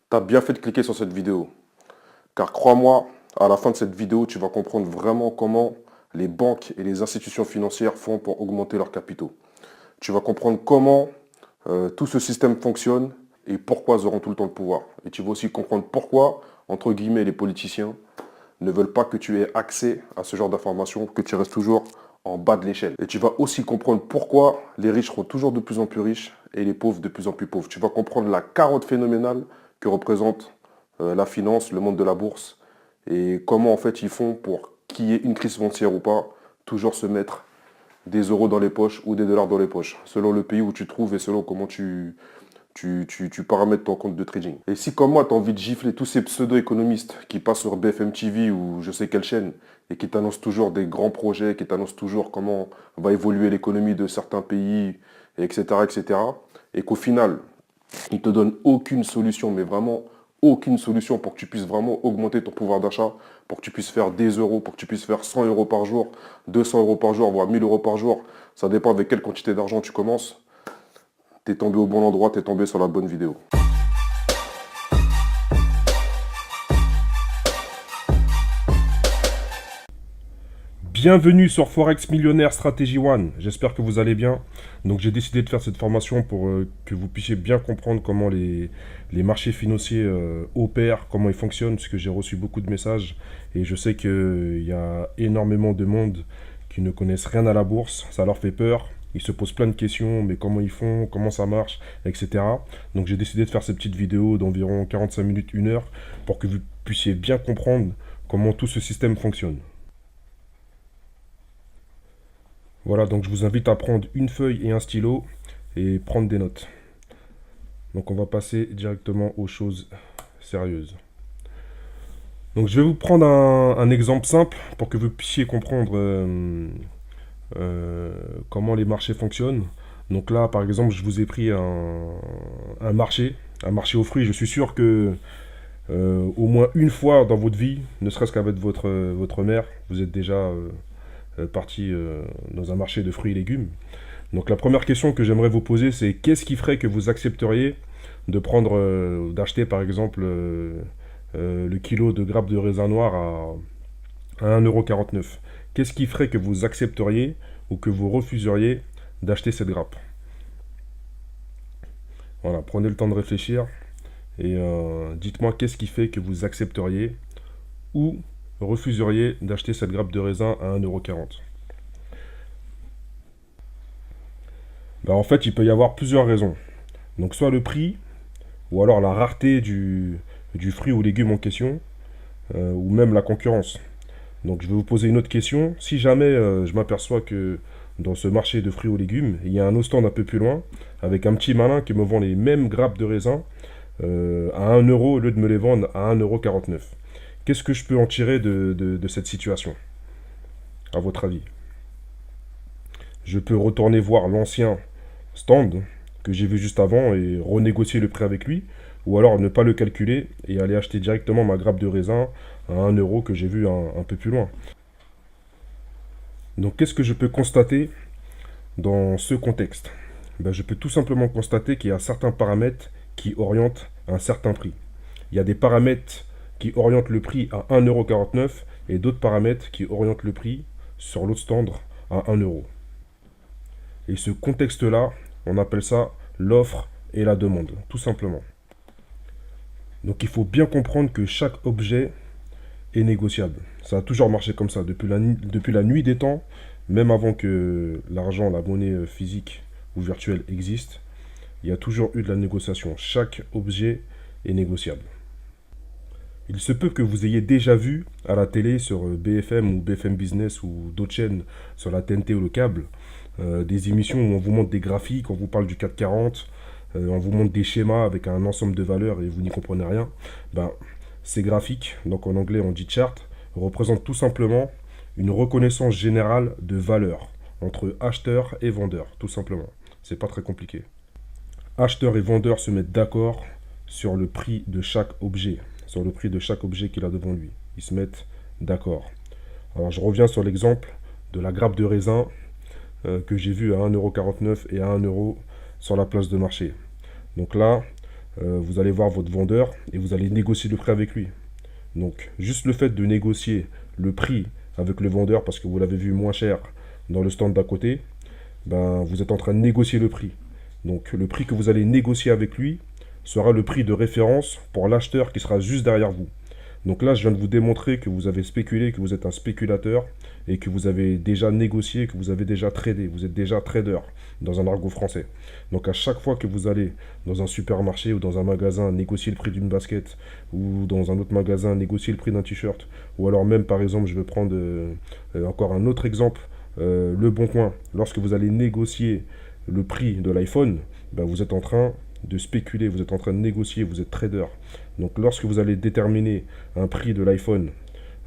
T'as bien fait de cliquer sur cette vidéo, car crois-moi, à la fin de cette vidéo, tu vas comprendre vraiment comment les banques et les institutions financières font pour augmenter leurs capitaux. Tu vas comprendre comment tout ce système fonctionne et pourquoi ils auront tout le temps le pouvoir. Et tu vas aussi comprendre pourquoi, entre guillemets, les politiciens ne veulent pas que tu aies accès à ce genre d'informations, que tu restes toujours en bas de l'échelle. Et tu vas aussi comprendre pourquoi les riches seront toujours de plus en plus riches et les pauvres de plus en plus pauvres. Tu vas comprendre la carotte phénoménale que représente la finance, le monde de la bourse, et comment en fait ils font pour qu'il y ait une crise foncière ou pas, toujours se mettre des euros dans les poches ou des dollars dans les poches, selon le pays où tu te trouves et selon comment tu paramètres ton compte de trading. Et si comme moi, tu as envie de gifler tous ces pseudo-économistes qui passent sur BFM TV ou je sais quelle chaîne et qui t'annoncent toujours des grands projets, qui t'annoncent toujours comment va évoluer l'économie de certains pays, etc., etc., et qu'au final, ils te donnent aucune solution, mais vraiment aucune solution pour que tu puisses vraiment augmenter ton pouvoir d'achat, pour que tu puisses faire des euros, pour que tu puisses faire 100 euros par jour, 200 euros par jour, voire 1000 euros par jour. Ça dépend avec quelle quantité d'argent tu commences. T'es tombé au bon endroit, t'es tombé sur la bonne vidéo. Bienvenue sur Forex Millionnaire Strategy One, j'espère que vous allez bien. Donc j'ai décidé de faire cette formation pour que vous puissiez bien comprendre comment les marchés financiers opèrent, comment ils fonctionnent, puisque j'ai reçu beaucoup de messages et je sais qu'il y a énormément de monde qui ne connaissent rien à la bourse, ça leur fait peur. Ils se posent plein de questions, mais comment ils font, comment ça marche, etc. Donc j'ai décidé de faire cette petite vidéo d'environ 45 minutes, 1 heure, pour que vous puissiez bien comprendre comment tout ce système fonctionne. Voilà, donc je vous invite à prendre une feuille et un stylo et prendre des notes. Donc on va passer directement aux choses sérieuses. Donc je vais vous prendre un exemple simple pour que vous puissiez comprendre comment les marchés fonctionnent. Donc là, par exemple, je vous ai pris un marché aux fruits. Je suis sûr que au moins une fois dans votre vie, ne serait-ce qu'avec votre mère, vous êtes déjà parti dans un marché de fruits et légumes. Donc la première question que j'aimerais vous poser, c'est qu'est-ce qui ferait que vous accepteriez de prendre, d'acheter par exemple le kilo de grappes de raisin noir à 1,49 €. Qu'est-ce qui ferait que vous accepteriez ou que vous refuseriez d'acheter cette grappe? Voilà, prenez le temps de réfléchir et dites-moi qu'est-ce qui fait que vous accepteriez ou refuseriez d'acheter cette grappe de raisin à 1,40 €. Ben, en fait, il peut y avoir plusieurs raisons. Donc soit le prix, ou alors la rareté du fruit ou légume en question, ou même la concurrence. Donc je vais vous poser une autre question. Si jamais je m'aperçois que dans ce marché de fruits ou légumes, il y a un autre stand un peu plus loin, avec un petit malin qui me vend les mêmes grappes de raisin à 1 € au lieu de me les vendre à 1,49 €. Qu'est-ce que je peux en tirer de cette situation, à votre avis? Je peux retourner voir l'ancien stand que j'ai vu juste avant et renégocier le prix avec lui, ou alors ne pas le calculer et aller acheter directement ma grappe de raisin à 1 € que j'ai vu un peu plus loin. Donc qu'est-ce que je peux constater dans ce contexte? Ben, je peux tout simplement constater qu'il y a certains paramètres qui orientent un certain prix. Il y a des paramètres qui orientent le prix à 1,49 € et d'autres paramètres qui orientent le prix sur l'autre stand à 1 €. Et ce contexte-là, on appelle ça l'offre et la demande, tout simplement. Donc il faut bien comprendre que chaque objet est négociable. Ça a toujours marché comme ça, depuis la nuit des temps, même avant que l'argent, la monnaie physique ou virtuelle existe, il y a toujours eu de la négociation. Chaque objet est négociable. Il se peut que vous ayez déjà vu à la télé sur BFM ou BFM Business ou d'autres chaînes sur la TNT ou le câble, des émissions où on vous montre des graphiques, on vous parle du CAC 40, on vous montre des schémas avec un ensemble de valeurs et vous n'y comprenez rien. Ben, ces graphiques, donc en anglais on dit chart, représentent tout simplement une reconnaissance générale de valeur entre acheteurs et vendeurs, tout simplement. C'est pas très compliqué. Acheteurs et vendeurs se mettent d'accord sur le prix de chaque objet, qu'il a devant lui. Ils se mettent d'accord. Alors je reviens sur l'exemple de la grappe de raisin que j'ai vue à 1,49 € et à 1 € sur la place de marché. Donc là, vous allez voir votre vendeur et vous allez négocier le prix avec lui. Donc, juste le fait de négocier le prix avec le vendeur parce que vous l'avez vu moins cher dans le stand d'à côté, ben, vous êtes en train de négocier le prix. Donc, le prix que vous allez négocier avec lui sera le prix de référence pour l'acheteur qui sera juste derrière vous. Donc là, je viens de vous démontrer que vous avez spéculé, que vous êtes un spéculateur et que vous avez déjà négocié, que vous avez déjà tradé. Vous êtes déjà trader dans un argot français. Donc à chaque fois que vous allez dans un supermarché ou dans un magasin négocier le prix d'une basket ou dans un autre magasin négocier le prix d'un t-shirt ou alors même par exemple, je vais prendre encore un autre exemple, Le Bon Coin. Lorsque vous allez négocier le prix de l'iPhone, ben, vous êtes en train de spéculer, vous êtes en train de négocier, vous êtes trader. Donc lorsque vous allez déterminer un prix de l'iPhone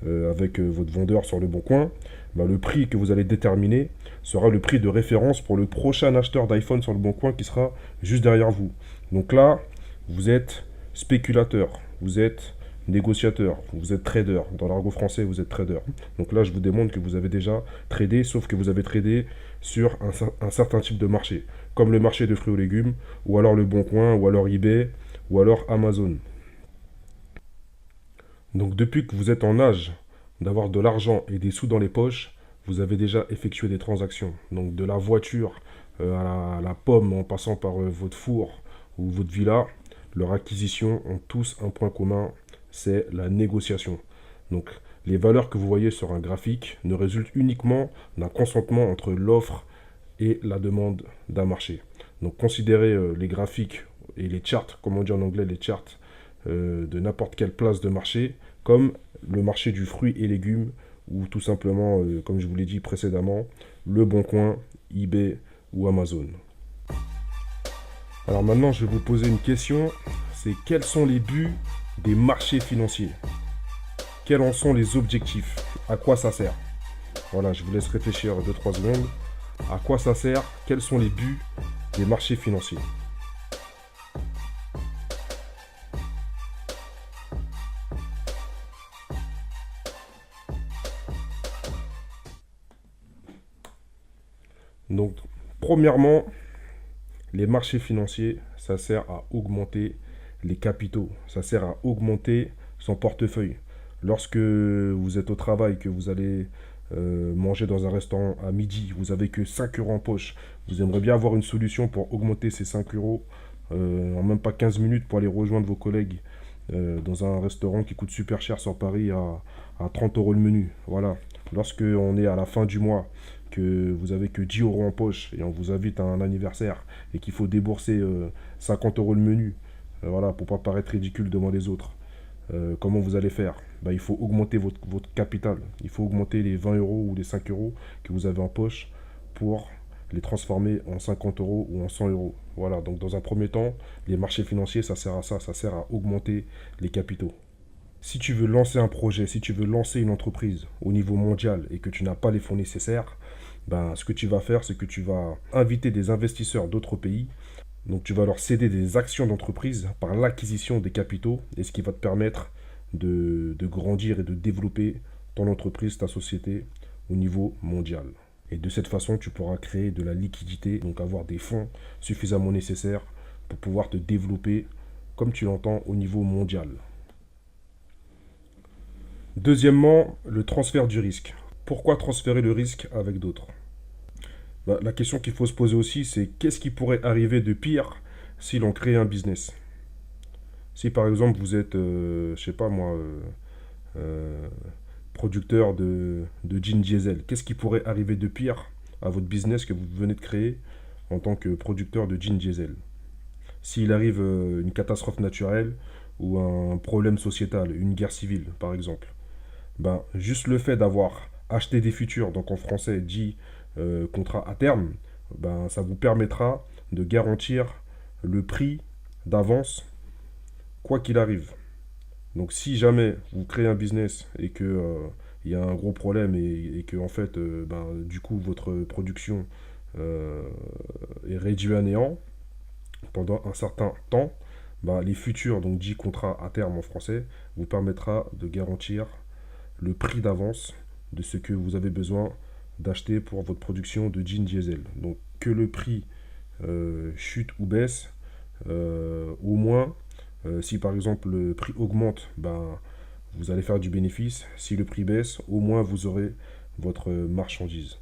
avec votre vendeur sur Le Bon Coin, bah, le prix que vous allez déterminer sera le prix de référence pour le prochain acheteur d'iPhone sur Le Bon Coin qui sera juste derrière vous. Donc là, vous êtes spéculateur, vous êtes négociateur, vous êtes trader. Dans l'argot français, vous êtes trader. Donc là, je vous démontre que vous avez déjà tradé, sauf que vous avez tradé sur un certain type de marché, comme le marché de fruits et légumes, ou alors Le Bon Coin, ou alors eBay, ou alors Amazon. Donc depuis que vous êtes en âge d'avoir de l'argent et des sous dans les poches, vous avez déjà effectué des transactions. Donc de la voiture à la pomme en passant par votre four ou votre villa, leurs acquisitions ont tous un point commun, c'est la négociation. Donc les valeurs que vous voyez sur un graphique ne résultent uniquement d'un consentement entre l'offre et la demande d'un marché. Donc considérez les graphiques et les charts, comme on dit en anglais, les charts de n'importe quelle place de marché, comme le marché du fruit et légumes, ou tout simplement, comme je vous l'ai dit précédemment, Le Bon Coin, eBay ou Amazon. Alors maintenant, je vais vous poser une question, c'est quels sont les buts des marchés financiers? Quels en sont les objectifs? À quoi ça sert? Voilà, je vous laisse réfléchir 2-3 secondes. À quoi ça sert? Quels sont les buts des marchés financiers? Donc, premièrement, les marchés financiers, ça sert à augmenter les capitaux, ça sert à augmenter son portefeuille. Lorsque vous êtes au travail, que vous allez manger dans un restaurant à midi, vous n'avez que 5 euros en poche, vous aimeriez bien avoir une solution pour augmenter ces 5 euros en même pas 15 minutes pour aller rejoindre vos collègues dans un restaurant qui coûte super cher sur Paris à 30 euros le menu. Voilà. Lorsque on est à la fin du mois, que vous avez que 10 euros en poche et on vous invite à un anniversaire et qu'il faut débourser 50 euros le menu, voilà, pour pas paraître ridicule devant les autres. Comment vous allez faire? Bah, il faut augmenter votre capital. Il faut augmenter les 20 euros ou les 5 euros que vous avez en poche pour les transformer en 50 euros ou en 100 euros. Voilà, donc dans un premier temps, les marchés financiers, ça sert à ça sert à augmenter les capitaux. Si tu veux lancer un projet, si tu veux lancer une entreprise au niveau mondial et que tu n'as pas les fonds nécessaires, ben, ce que tu vas faire, c'est que tu vas inviter des investisseurs d'autres pays. Donc tu vas leur céder des actions d'entreprise par l'acquisition des capitaux et ce qui va te permettre de grandir et de développer ton entreprise, ta société au niveau mondial. Et de cette façon, tu pourras créer de la liquidité, donc avoir des fonds suffisamment nécessaires pour pouvoir te développer comme tu l'entends au niveau mondial. Deuxièmement, le transfert du risque. Pourquoi transférer le risque avec d'autres? Bah, la question qu'il faut se poser aussi, c'est qu'est-ce qui pourrait arriver de pire si l'on crée un business? Si par exemple vous êtes, je sais pas moi, euh, producteur de jean diesel, qu'est-ce qui pourrait arriver de pire à votre business que vous venez de créer en tant que producteur de jean diesel? S'il arrive une catastrophe naturelle ou un problème sociétal, une guerre civile par exemple, ben, juste le fait d'avoir acheté des futurs, donc en français dit contrat à terme, ben, ça vous permettra de garantir le prix d'avance quoi qu'il arrive. Donc si jamais vous créez un business et que il y a un gros problème et que en fait ben, du coup votre production euh, est réduite à néant pendant un certain temps, ben, les futurs, donc dit contrat à terme en français, vous permettra de garantir le prix d'avance de ce que vous avez besoin d'acheter pour votre production de jean diesel. Donc que le prix chute ou baisse, au moins Si par exemple le prix augmente, ben, vous allez faire du bénéfice. Si le prix baisse, au moins vous aurez votre marchandise.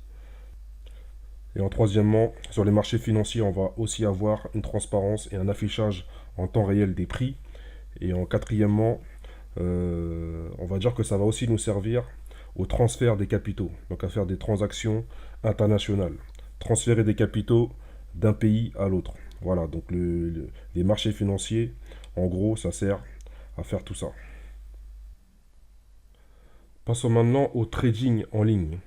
Et en troisièmement, sur les marchés financiers, on va aussi avoir une transparence et un affichage en temps réel des prix. Et en quatrièmement, on va dire que ça va aussi nous servir au transfert des capitaux, donc à faire des transactions internationales. Transférer des capitaux d'un pays à l'autre. Voilà, donc les marchés financiers, en gros, ça sert à faire tout ça. Passons maintenant au trading en ligne.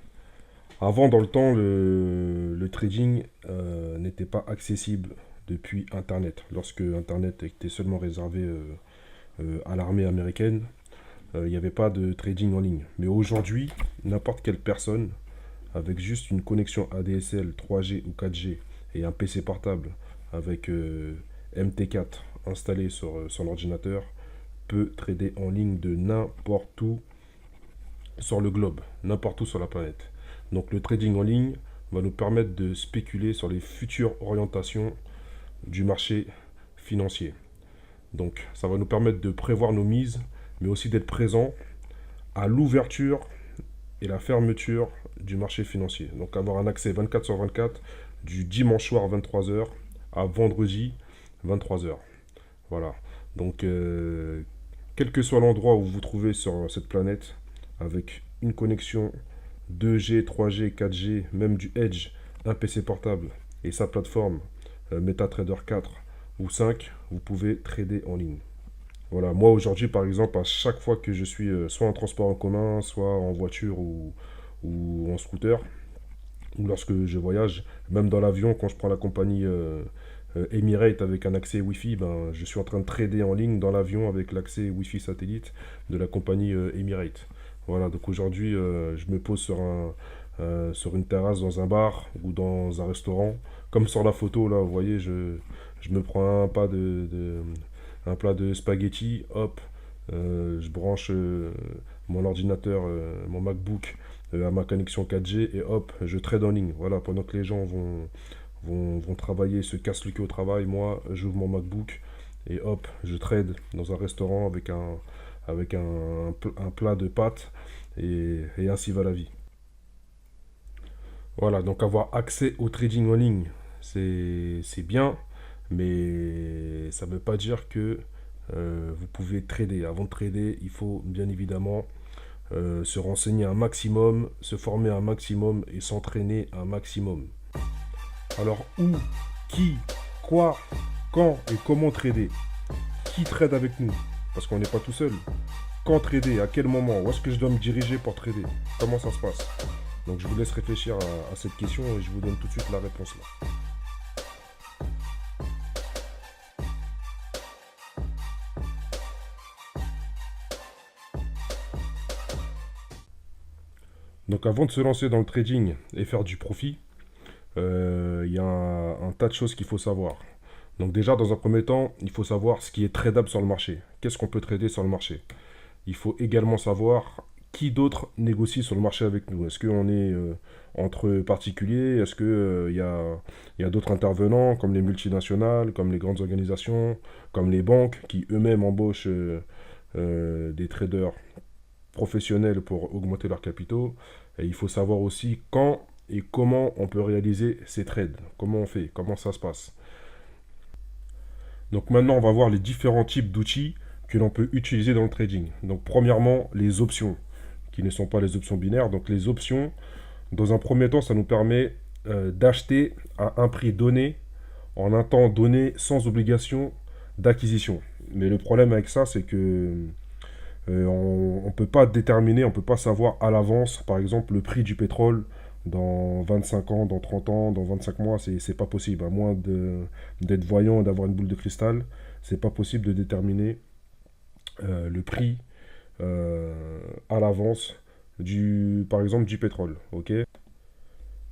Avant, dans le temps, le trading n'était pas accessible depuis Internet. Lorsque Internet était seulement réservé à l'armée américaine, il n'y avait pas de trading en ligne. Mais aujourd'hui, n'importe quelle personne, avec juste une connexion ADSL 3G ou 4G et un PC portable avec MT4 installé sur son ordinateur, peut trader en ligne de n'importe où sur le globe, n'importe où sur la planète. Donc le trading en ligne va nous permettre de spéculer sur les futures orientations du marché financier. Donc ça va nous permettre de prévoir nos mises, mais aussi d'être présent à l'ouverture et la fermeture du marché financier. Donc avoir un accès 24 sur 24 du dimanche soir 23 h à vendredi 23 h. Voilà. Donc quel que soit l'endroit où vous vous trouvez sur cette planète, avec une connexion 2G, 3G, 4G, même du Edge, un PC portable et sa plateforme MetaTrader 4 ou 5, vous pouvez trader en ligne. Voilà, moi aujourd'hui par exemple, à chaque fois que je suis soit en transport en commun, soit en voiture ou en scooter, ou lorsque je voyage, même dans l'avion, quand je prends la compagnie Emirates avec un accès Wi-Fi, ben, je suis en train de trader en ligne dans l'avion avec l'accès Wi-Fi satellite de la compagnie Emirates. Voilà, donc aujourd'hui, je me pose sur une terrasse dans un bar ou dans un restaurant. Comme sur la photo, là, vous voyez, je me prends un plat de spaghetti, hop, je branche mon ordinateur, mon MacBook à ma connexion 4G et hop, je trade en ligne. Voilà, pendant que les gens vont travailler, se cassent le cul au travail, moi, j'ouvre mon MacBook et hop, je trade dans un restaurant avec un plat de pâtes et ainsi va la vie. Voilà, donc avoir accès au trading en ligne, c'est bien, mais ça ne veut pas dire que vous pouvez trader. Avant de trader, il faut bien évidemment se renseigner un maximum, se former un maximum et s'entraîner un maximum. Alors où, qui, quoi, quand et comment trader? Qui trade avec nous? Parce qu'on n'est pas tout seul. Quand trader? À quel moment? Où est-ce que je dois me diriger pour trader? Comment ça se passe? Donc je vous laisse réfléchir à cette question et je vous donne tout de suite la réponse là. Donc avant de se lancer dans le trading et faire du profit, il y a un tas de choses qu'il faut savoir. Donc déjà, dans un premier temps, il faut savoir ce qui est tradable sur le marché. Qu'est-ce qu'on peut trader sur le marché? Il faut également savoir qui d'autre négocie sur le marché avec nous. Est-ce qu'on est entre particuliers? Est-ce qu'il y a d'autres intervenants, comme les multinationales, comme les grandes organisations, comme les banques, qui eux-mêmes embauchent des traders professionnels pour augmenter leurs capitaux? Et il faut savoir aussi quand et comment on peut réaliser ces trades. Comment on fait? Comment ça se passe? Donc maintenant, on va voir les différents types d'outils que l'on peut utiliser dans le trading. Donc premièrement, les options, qui ne sont pas les options binaires. Donc les options, dans un premier temps, ça nous permet d'acheter à un prix donné, en un temps donné, sans obligation d'acquisition. Mais le problème avec ça, c'est que on ne peut pas déterminer, on ne peut pas savoir à l'avance, par exemple, le prix du pétrole dans 25 ans, dans 30 ans, dans 25 mois, c'est pas possible. À moins d'être voyant, d'avoir une boule de cristal, c'est pas possible de déterminer le prix à l'avance par exemple, du pétrole. Ok.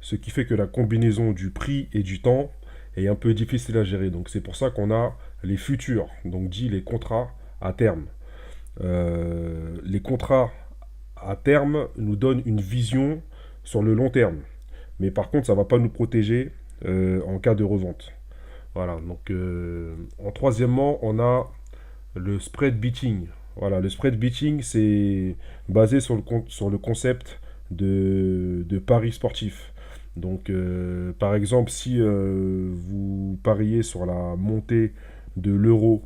Ce qui fait que la combinaison du prix et du temps est un peu difficile à gérer. Donc c'est pour ça qu'on a les futurs, donc dit les contrats à terme. Les contrats à terme nous donnent une vision sur le long terme. Mais par contre, ça ne va pas nous protéger en cas de revente. Voilà, donc en troisièmement, on a Le spread beating. Voilà, le spread beating, c'est basé sur le concept de paris sportif. Donc, par exemple, si vous pariez sur la montée de l'euro,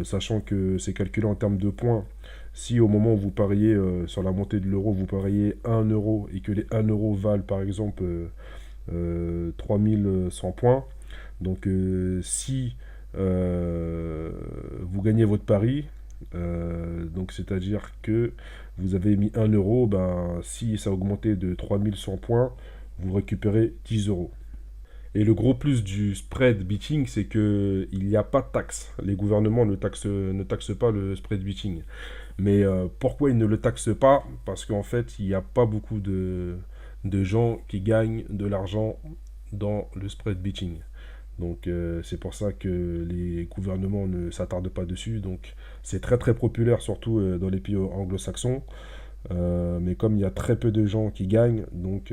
sachant que c'est calculé en termes de points, si au moment où vous pariez sur la montée de l'euro, vous pariez 1 euro et que les 1 euro valent par exemple 3100 points, donc si vous gagnez votre pari, donc c'est-à-dire que vous avez mis 1 euro, ben, si ça a augmenté de 3100 points, vous récupérez 10 euros. Et le gros plus du spread beating, c'est qu'il n'y a pas de taxe. Les gouvernements ne taxent pas le spread beating. Mais pourquoi ils ne le taxent pas? Parce qu'en fait, il n'y a pas beaucoup de gens qui gagnent de l'argent dans le spread beating. Donc c'est pour ça que les gouvernements ne s'attardent pas dessus. Donc c'est très très populaire, surtout dans les pays anglo-saxons. Mais comme il y a très peu de gens qui gagnent, donc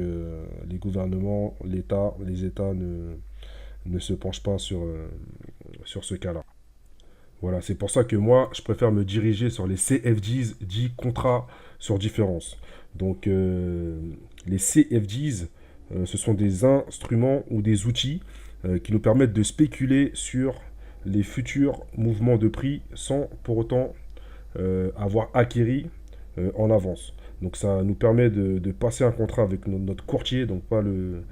les gouvernements, les États ne se penchent pas sur ce cas-là. Voilà, c'est pour ça que moi, je préfère me diriger sur les CFDs, dits contrats sur différence. Donc les CFDs, ce sont des instruments ou des outils qui nous permettent de spéculer sur les futurs mouvements de prix sans pour autant avoir acquéri en avance. Donc ça nous permet de passer un contrat avec notre courtier, donc pas le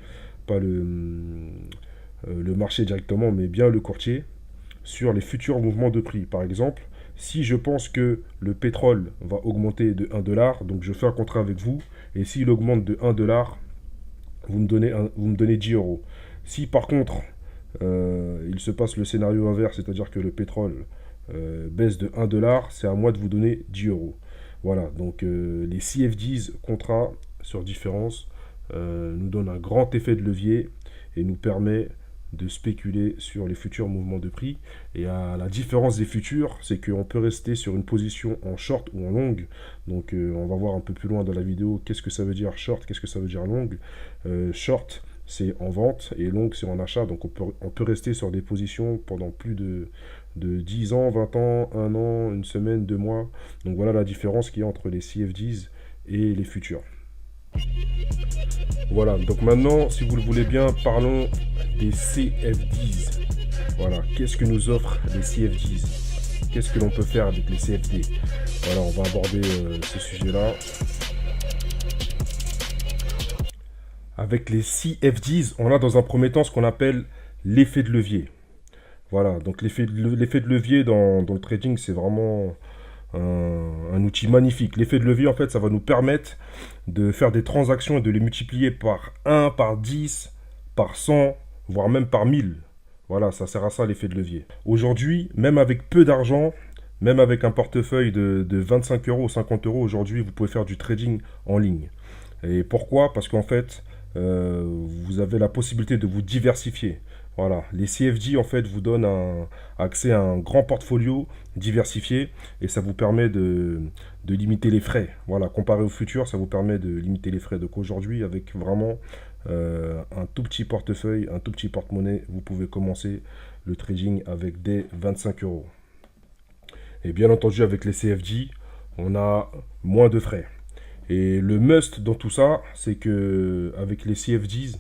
marché directement, mais bien le courtier, sur les futurs mouvements de prix. Par exemple, si je pense que le pétrole va augmenter de 1 dollar, donc je fais un contrat avec vous, et s'il augmente de 1 dollar, vous me donnez 10 euros. Si par contre, il se passe le scénario inverse, c'est-à-dire que le pétrole baisse de 1 dollar, c'est à moi de vous donner 10 euros. Voilà, donc les CFDs, contrats sur différence, nous donnent un grand effet de levier et nous permet de spéculer sur les futurs mouvements de prix. Et à la différence des futurs, c'est qu'on peut rester sur une position en short ou en longue. Donc on va voir un peu plus loin dans la vidéo qu'est-ce que ça veut dire short, qu'est-ce que ça veut dire longue. Short, c'est en vente et longue, c'est en achat. Donc on peut rester sur des positions pendant plus de 10 ans, 20 ans, 1 an, une semaine, 2 mois. Donc voilà la différence qu'il y a entre les CFDs et les futurs. Voilà, donc maintenant, si vous le voulez bien, parlons des CFDs. Voilà, qu'est-ce que nous offrent les CFDs? Qu'est-ce que l'on peut faire avec les CFD? Voilà, on va aborder ce sujet-là. Avec les CFDs, on a dans un premier temps ce qu'on appelle l'effet de levier. Voilà, donc l'effet de levier dans le trading, c'est vraiment un outil magnifique. L'effet de levier, en fait, ça va nous permettre de faire des transactions et de les multiplier par 1, par 10, par 100, voire même par 1000. Voilà, ça sert à ça l'effet de levier. Aujourd'hui, même avec peu d'argent, même avec un portefeuille de 25 euros ou 50 euros, aujourd'hui, vous pouvez faire du trading en ligne. Et pourquoi? Parce qu'en fait, vous avez la possibilité de vous diversifier. Voilà, les CFD en fait vous donnent accès à un grand portfolio diversifié et ça vous permet de limiter les frais. Voilà, comparé au futur, ça vous permet de limiter les frais. Donc aujourd'hui, avec vraiment un tout petit portefeuille, un tout petit porte-monnaie, vous pouvez commencer le trading avec des 25 euros. Et bien entendu, avec les CFD, on a moins de frais. Et le must dans tout ça, c'est que avec les CFDs,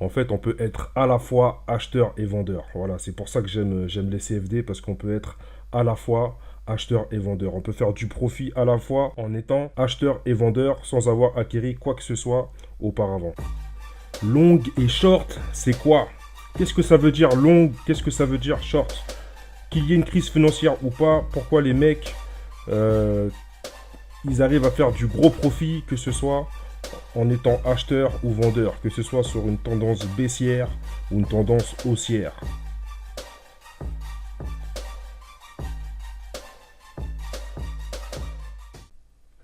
en fait, on peut être à la fois acheteur et vendeur. Voilà, c'est pour ça que j'aime les CFD, parce qu'on peut être à la fois acheteur et vendeur. On peut faire du profit à la fois en étant acheteur et vendeur sans avoir acquis quoi que ce soit auparavant. Long et short, c'est quoi? Qu'est-ce que ça veut dire long? Qu'est-ce que ça veut dire short? Qu'il y ait une crise financière ou pas, pourquoi les mecs, ils arrivent à faire du gros profit, que ce soit en étant acheteur ou vendeur, que ce soit sur une tendance baissière ou une tendance haussière.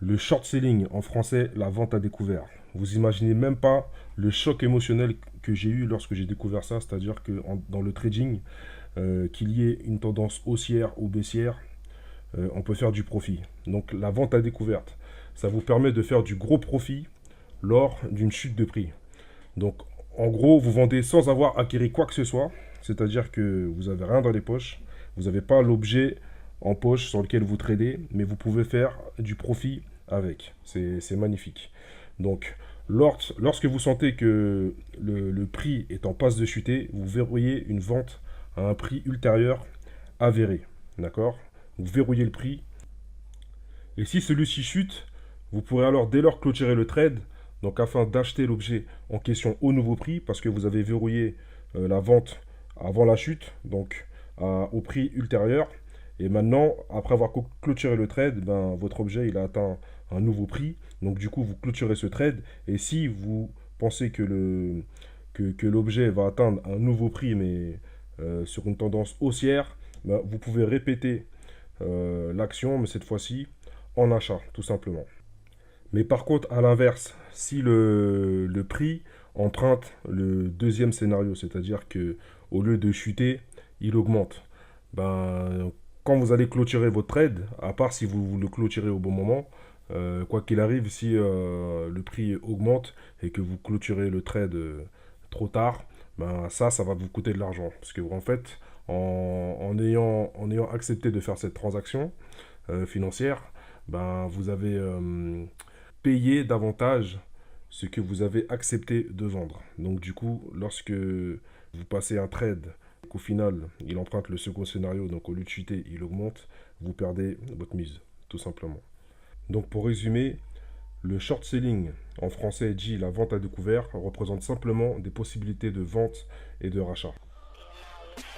Le short selling, en français, la vente à découvert. Vous imaginez même pas le choc émotionnel que j'ai eu lorsque j'ai découvert ça, c'est-à-dire que dans le trading, qu'il y ait une tendance haussière ou baissière, on peut faire du profit. Donc la vente à découverte, ça vous permet de faire du gros profit lors d'une chute de prix. Donc en gros, vous vendez sans avoir acquis quoi que ce soit, c'est-à-dire que vous n'avez rien dans les poches, vous n'avez pas l'objet en poche sur lequel vous tradez, mais vous pouvez faire du profit avec. C'est magnifique. Donc, lorsque vous sentez que le prix est en passe de chuter, vous verrouillez une vente à un prix ultérieur avéré. D'accord? Vous verrouillez le prix. Et si celui-ci chute, vous pourrez alors dès lors clôturer le trade, donc afin d'acheter l'objet en question au nouveau prix, parce que vous avez verrouillé la vente avant la chute, donc au prix ultérieur. Et maintenant, après avoir clôturé le trade, ben, votre objet il a atteint un nouveau prix. Donc du coup, vous clôturez ce trade. Et si vous pensez que l'objet va atteindre un nouveau prix, mais sur une tendance haussière, ben, vous pouvez répéter l'action, mais cette fois-ci en achat, tout simplement. Mais par contre, à l'inverse, si le prix emprunte le deuxième scénario, c'est-à-dire que au lieu de chuter, il augmente. Ben, quand vous allez clôturer votre trade, à part si vous le clôturez au bon moment, quoi qu'il arrive, si le prix augmente et que vous clôturez le trade trop tard, ben ça va vous coûter de l'argent. Parce que en fait, en ayant accepté de faire cette transaction financière, ben vous avez payer davantage ce que vous avez accepté de vendre. Donc du coup, lorsque vous passez un trade, qu'au final, il emprunte le second scénario, donc au lieu de chuter, il augmente, vous perdez votre mise, tout simplement. Donc pour résumer, le short selling, en français dit la vente à découvert, représente simplement des possibilités de vente et de rachat.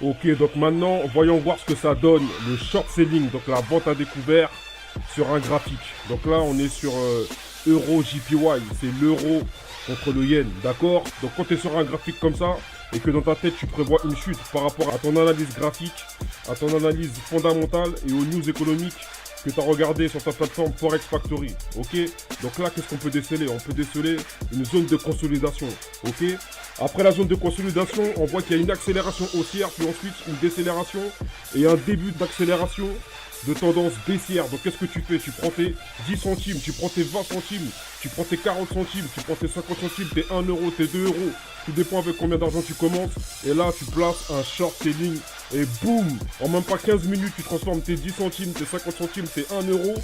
Ok, donc maintenant, voyons voir ce que ça donne, le short selling, donc la vente à découvert sur un graphique. Donc là, on est sur Euro JPY, c'est l'euro contre le yen, d'accord? Donc quand tu es sur un graphique comme ça, et que dans ta tête tu prévois une chute par rapport à ton analyse graphique, à ton analyse fondamentale et aux news économiques que tu as regardé sur ta plateforme Forex Factory, ok? Donc là, qu'est-ce qu'on peut déceler? On peut déceler une zone de consolidation, ok? Après la zone de consolidation, on voit qu'il y a une accélération haussière, puis ensuite une décélération et un début d'accélération de tendance baissière. Donc qu'est-ce que tu fais? Tu prends tes 10 centimes, tu prends tes 20 centimes, tu prends tes 40 centimes, tu prends tes 50 centimes, tes 1 euro, tes 2 euros. Tout dépend avec combien d'argent tu commences. Et là, tu places un short selling et boum, en même pas 15 minutes, tu transformes tes 10 centimes, tes 50 centimes, tes 1 euro.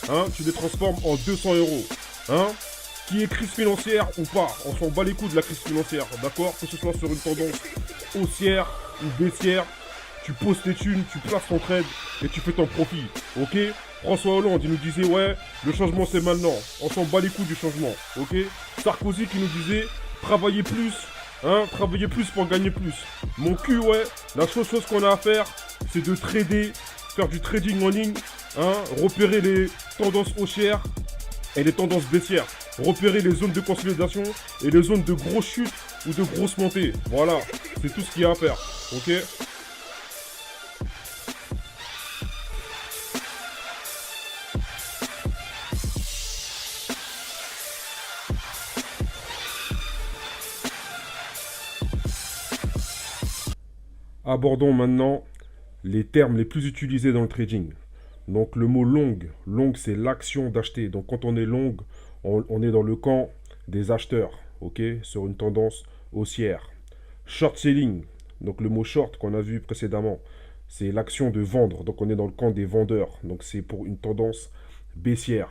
Hein, tu les transformes en 200 euros. Hein? Qui est crise financière ou pas, on s'en bat les coups de la crise financière, d'accord? Que ce soit sur une tendance haussière ou baissière, tu poses tes thunes, tu places ton trade et tu fais ton profit, ok? François Hollande, il nous disait, ouais, le changement c'est maintenant, on s'en bat les coups du changement, ok? Sarkozy qui nous disait, travaillez plus, hein, travaillez plus pour gagner plus. Mon cul, ouais, la seule chose qu'on a à faire, c'est de trader, faire du trading en ligne, hein, repérer les tendances haussières et les tendances baissières. Repérer les zones de consolidation et les zones de grosses chutes ou de grosses montées. Voilà, c'est tout ce qu'il y a à faire. Ok? Abordons maintenant les termes les plus utilisés dans le trading. Donc le mot long, long c'est l'action d'acheter. Donc quand on est long, on est dans le camp des acheteurs, ok, sur une tendance haussière. Short selling, donc le mot short qu'on a vu précédemment, c'est l'action de vendre. Donc on est dans le camp des vendeurs. Donc c'est pour une tendance baissière.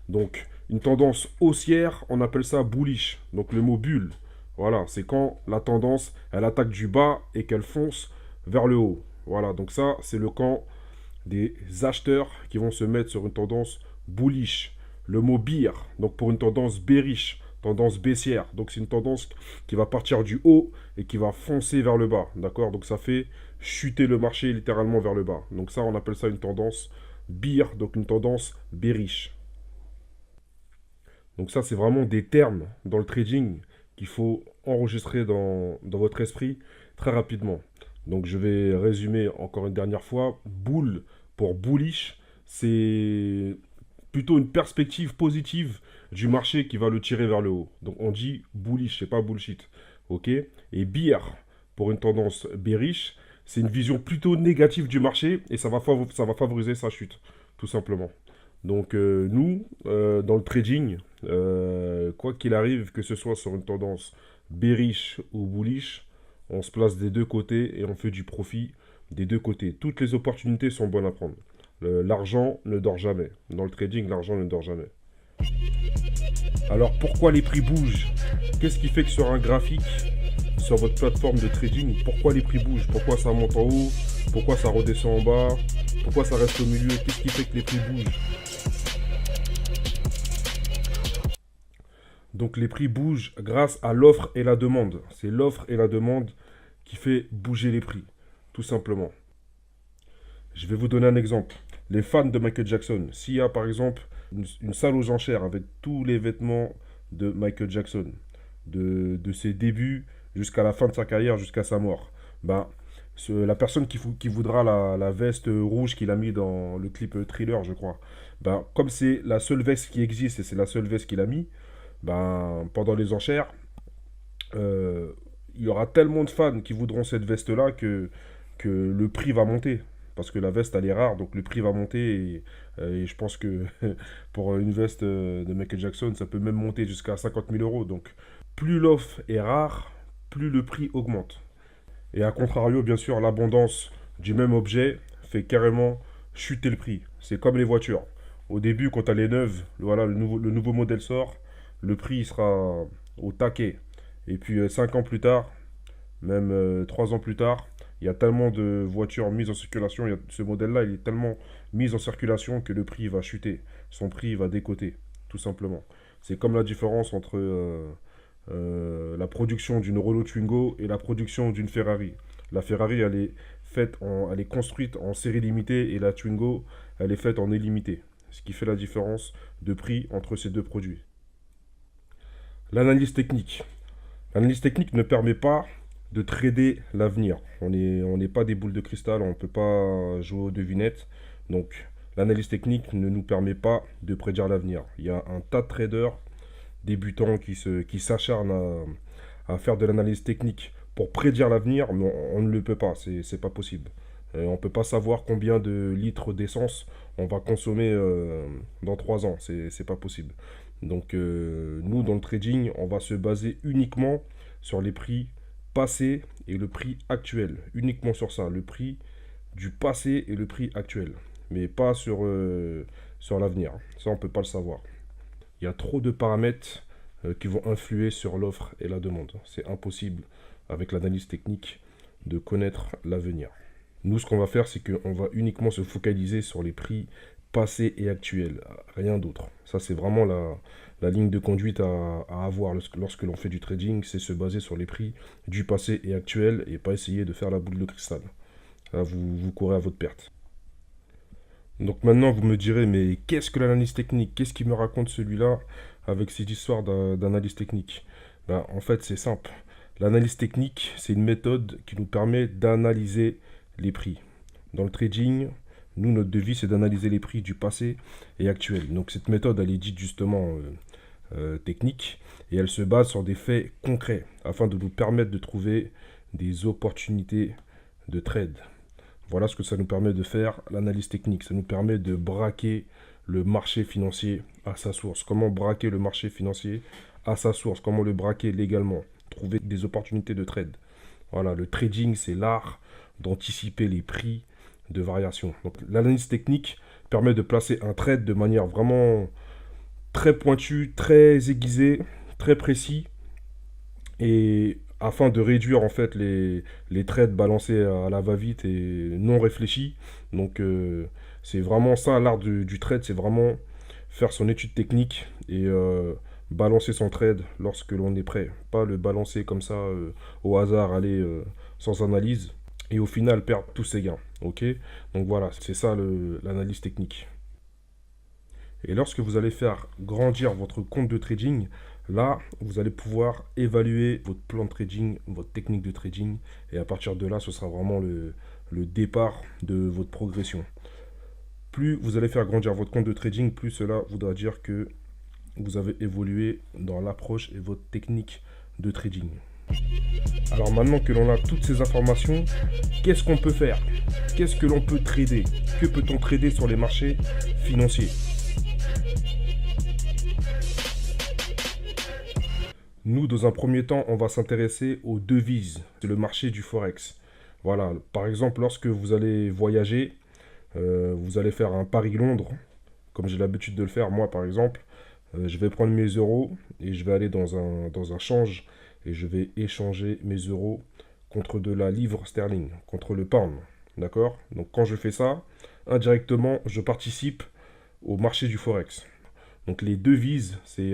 Donc une tendance haussière, on appelle ça bullish. Donc le mot bulle, voilà, c'est quand la tendance, elle attaque du bas et qu'elle fonce vers le haut. Voilà, donc ça, c'est le camp des acheteurs qui vont se mettre sur une tendance bullish. Le mot bear, donc pour une tendance bearish, tendance baissière. Donc c'est une tendance qui va partir du haut et qui va foncer vers le bas. D'accord? Donc ça fait chuter le marché littéralement vers le bas. Donc ça, on appelle ça une tendance bear, donc une tendance bearish. Donc ça, c'est vraiment des termes dans le trading qu'il faut enregistrer dans votre esprit très rapidement. Donc je vais résumer encore une dernière fois. Bull pour bullish, c'est plutôt une perspective positive du marché qui va le tirer vers le haut. Donc on dit bullish, c'est pas bullshit. Ok? Et bear pour une tendance bearish, c'est une vision plutôt négative du marché et ça va favoriser sa chute, tout simplement. Donc nous, dans le trading, quoi qu'il arrive, que ce soit sur une tendance bearish ou bullish, on se place des deux côtés et on fait du profit des deux côtés. Toutes les opportunités sont bonnes à prendre. L'argent ne dort jamais. Dans le trading, l'argent ne dort jamais. Alors pourquoi les prix bougent? Qu'est-ce qui fait que sur un graphique, sur votre plateforme de trading, pourquoi les prix bougent? Pourquoi ça monte en haut? Pourquoi ça redescend en bas? Pourquoi ça reste au milieu? Qu'est-ce qui fait que les prix bougent? Donc les prix bougent grâce à l'offre et la demande. C'est l'offre et la demande qui fait bouger les prix, tout simplement. Je vais vous donner un exemple. Les fans de Michael Jackson, s'il y a par exemple une salle aux enchères avec tous les vêtements de Michael Jackson, de ses débuts jusqu'à la fin de sa carrière, jusqu'à sa mort, ben, la personne qui voudra la veste rouge qu'il a mis dans le clip Thriller, je crois, ben, comme c'est la seule veste qui existe et c'est la seule veste qu'il a mis, ben, pendant les enchères, euh, il y aura tellement de fans qui voudront cette veste-là que le prix va monter. Parce que la veste, elle est rare, donc le prix va monter. Et je pense que pour une veste de Michael Jackson, ça peut même monter jusqu'à 50 000 euros. Donc plus l'offre est rare, plus le prix augmente. Et à contrario, bien sûr, l'abondance du même objet fait carrément chuter le prix. C'est comme les voitures. Au début, quand elle est neuve, voilà, le nouveau modèle sort, le prix sera au taquet. Et puis 5 ans plus tard, même 3 ans plus tard, il y a tellement de voitures mises en circulation, ce modèle-là, il est tellement mis en circulation que le prix va chuter. Son prix va décoter, tout simplement. C'est comme la différence entre la production d'une Renault Twingo et la production d'une Ferrari. La Ferrari, elle est construite en série limitée et la Twingo, elle est faite en illimité. Ce qui fait la différence de prix entre ces deux produits. L'analyse technique. L'analyse technique ne permet pas de trader l'avenir. On n'est pas des boules de cristal, on ne peut pas jouer aux devinettes. Donc l'analyse technique ne nous permet pas de prédire l'avenir. Il y a un tas de traders débutants qui s'acharnent à faire de l'analyse technique pour prédire l'avenir, mais on ne le peut pas, c'est pas possible. On ne peut pas savoir combien de litres d'essence on va consommer dans 3 ans, c'est pas possible. Donc nous, dans le trading, on va se baser uniquement sur les prix passé et le prix actuel. Uniquement sur ça, le prix du passé et le prix actuel. Mais pas sur l'avenir. Ça, on ne peut pas le savoir. Il y a trop de paramètres qui vont influer sur l'offre et la demande. C'est impossible, avec l'analyse technique, de connaître l'avenir. Nous, ce qu'on va faire, c'est qu'on va uniquement se focaliser sur les prix passés et actuels. Rien d'autre. Ça, c'est vraiment la ligne de conduite à avoir lorsque l'on fait du trading, c'est se baser sur les prix du passé et actuel et pas essayer de faire la boule de cristal. Là, vous courez à votre perte. Donc maintenant, vous me direz, mais qu'est-ce que l'analyse technique? Qu'est-ce qui me raconte celui-là avec ces histoires d'analyse technique? Ben, en fait, c'est simple. L'analyse technique, c'est une méthode qui nous permet d'analyser les prix. Dans le trading, nous, notre devise, c'est d'analyser les prix du passé et actuel. Donc cette méthode, elle est dite justement technique et elle se base sur des faits concrets afin de nous permettre de trouver des opportunités de trade. Voilà ce que ça nous permet de faire, l'analyse technique. Ça nous permet de braquer le marché financier à sa source. Comment braquer le marché financier à sa source? Comment le braquer légalement? Trouver des opportunités de trade. Voilà, le trading, c'est l'art d'anticiper les prix de variation. Donc l'analyse technique permet de placer un trade de manière vraiment très pointue, très aiguisée, très précis, et afin de réduire en fait les trades balancés à la va-vite et non réfléchis. Donc c'est vraiment ça l'art du trade, c'est vraiment faire son étude technique et balancer son trade lorsque l'on est prêt. Pas le balancer comme ça au hasard, aller sans analyse et au final perdre tous ses gains. Ok? Donc voilà, c'est ça l'analyse technique. Et lorsque vous allez faire grandir votre compte de trading, là, vous allez pouvoir évaluer votre plan de trading, votre technique de trading. Et à partir de là, ce sera vraiment le départ de votre progression. Plus vous allez faire grandir votre compte de trading, plus cela voudra dire que vous avez évolué dans l'approche et votre technique de trading. Alors maintenant que l'on a toutes ces informations, qu'est-ce qu'on peut faire? Qu'est-ce que l'on peut trader? Que peut-on trader sur les marchés financiers? Nous, dans un premier temps, on va s'intéresser aux devises. C'est le marché du Forex. Voilà, par exemple, lorsque vous allez voyager, Vous allez faire un Paris-Londres, comme j'ai l'habitude de le faire, moi par exemple. Je vais prendre mes euros et je vais aller dans un change et je vais échanger mes euros contre de la livre sterling, contre le pound. D'accord? Donc quand je fais ça, indirectement, je participe au marché du Forex. Donc les devises, c'est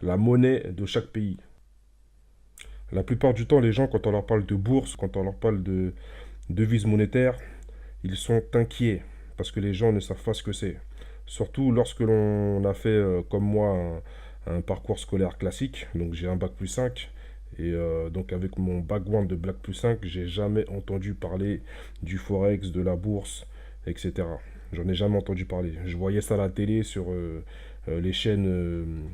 la monnaie de chaque pays. La plupart du temps, les gens, quand on leur parle de bourse, quand on leur parle de devises monétaires, ils sont inquiets parce que les gens ne savent pas ce que c'est. Surtout lorsque l'on a fait, comme moi, un parcours scolaire classique. Donc j'ai un bac plus 5. Et donc avec mon background de bac plus 5, j'ai jamais entendu parler du Forex, de la bourse, etc. J'en ai jamais entendu parler. Je voyais ça à la télé sur les chaînes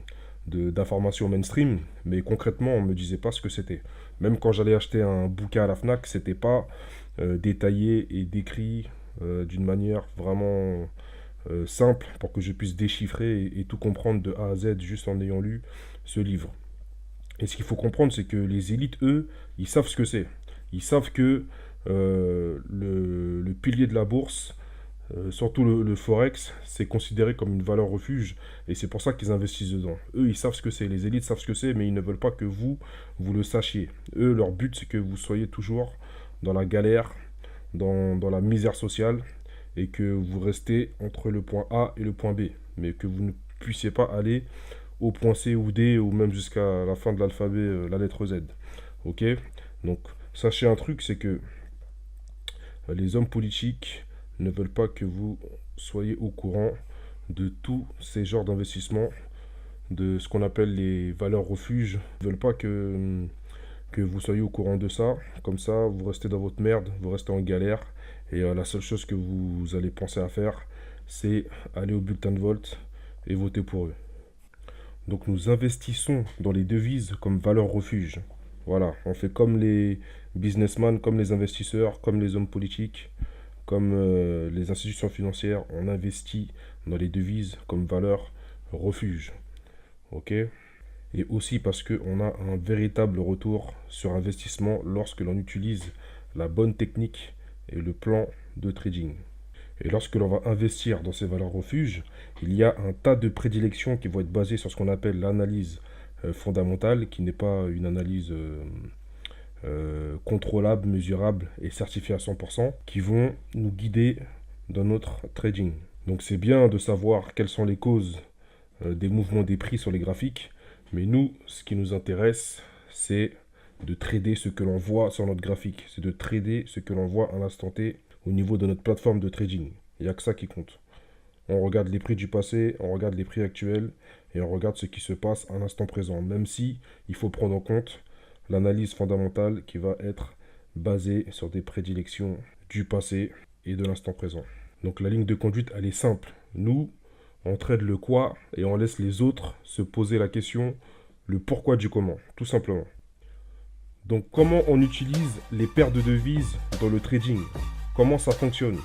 d'information mainstream, mais concrètement, on ne me disait pas ce que c'était. Même quand j'allais acheter un bouquin à la FNAC, c'était pas détaillé et décrit d'une manière vraiment simple pour que je puisse déchiffrer et tout comprendre de A à Z juste en ayant lu ce livre. Et ce qu'il faut comprendre, c'est que les élites, eux, ils savent ce que c'est. Ils savent que le pilier de la bourse, surtout le Forex, c'est considéré comme une valeur refuge et c'est pour ça qu'ils investissent dedans. Eux, ils savent ce que c'est, les élites savent ce que c'est, mais ils ne veulent pas que vous le sachiez. Eux, leur but, c'est que vous soyez toujours dans la galère, dans la misère sociale et que vous restez entre le point A et le point B, mais que vous ne puissiez pas aller au point C ou D ou même jusqu'à la fin de l'alphabet, la lettre Z. Ok? Donc, sachez un truc, c'est que les hommes politiques ne veulent pas que vous soyez au courant de tous ces genres d'investissements, de ce qu'on appelle les valeurs refuges. Ils ne veulent pas que vous soyez au courant de ça. Comme ça, vous restez dans votre merde, vous restez en galère. Et la seule chose que vous allez penser à faire, c'est aller au bulletin de vote et voter pour eux. Donc nous investissons dans les devises comme valeur refuge. Voilà, on fait comme les businessmen, comme les investisseurs, comme les hommes politiques, comme les institutions financières, on investit dans les devises comme valeur refuge. Ok? Et aussi parce qu'on a un véritable retour sur investissement lorsque l'on utilise la bonne technique et le plan de trading. Et lorsque l'on va investir dans ces valeurs refuges, il y a un tas de prédilections qui vont être basées sur ce qu'on appelle l'analyse fondamentale, qui n'est pas une analyse contrôlable, mesurable et certifiée à 100%, qui vont nous guider dans notre trading. Donc c'est bien de savoir quelles sont les causes des mouvements des prix sur les graphiques, mais nous, ce qui nous intéresse, c'est de trader ce que l'on voit sur notre graphique. C'est de trader ce que l'on voit à l'instant T au niveau de notre plateforme de trading. Il n'y a que ça qui compte. On regarde les prix du passé, on regarde les prix actuels et on regarde ce qui se passe à l'instant présent. Même si il faut prendre en compte l'analyse fondamentale qui va être basée sur des prédilections du passé et de l'instant présent. Donc la ligne de conduite, elle est simple. Nous, on trade le quoi et on laisse les autres se poser la question, le pourquoi du comment, tout simplement. Donc comment on utilise les paires de devises dans le trading? Comment ça fonctionne?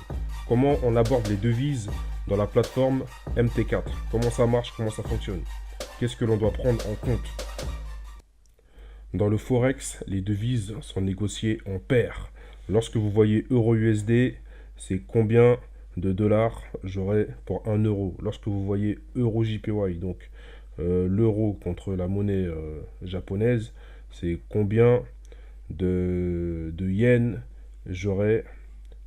Comment on aborde les devises dans la plateforme MT4? Comment ça marche? Comment ça fonctionne? Qu'est-ce que l'on doit prendre en compte? Dans le Forex, les devises sont négociées en paires. Lorsque vous voyez euro-USD, c'est combien de dollars j'aurai pour 1 euro. Lorsque vous voyez euro-JPY, donc l'euro contre la monnaie japonaise, c'est combien de yens j'aurai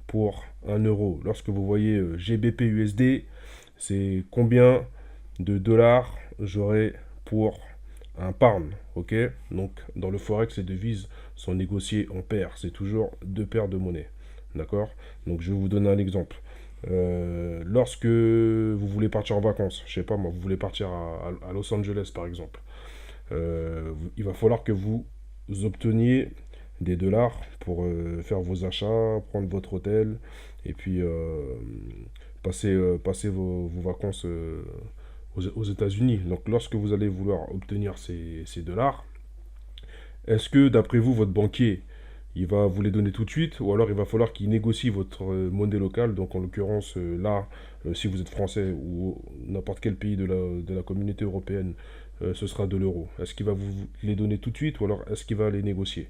pour 1 euro. Lorsque vous voyez GBP USD, c'est combien de dollars j'aurai pour un pound. Ok? Donc dans le Forex, les devises sont négociées en paires. C'est toujours deux paires de monnaie. D'accord? Donc je vais vous donner un exemple. Lorsque vous voulez partir en vacances, je sais pas moi, vous voulez partir à Los Angeles par exemple, il va falloir que vous obteniez des dollars pour faire vos achats, prendre votre hôtel et puis passer vos vacances aux États-Unis. Donc lorsque vous allez vouloir obtenir ces dollars, est-ce que d'après vous, votre banquier, il va vous les donner tout de suite ou alors il va falloir qu'il négocie votre monnaie locale? Donc en l'occurrence, là, si vous êtes français ou n'importe quel pays de la communauté européenne, ce sera de l'euro. Est-ce qu'il va vous les donner tout de suite ou alors est-ce qu'il va les négocier?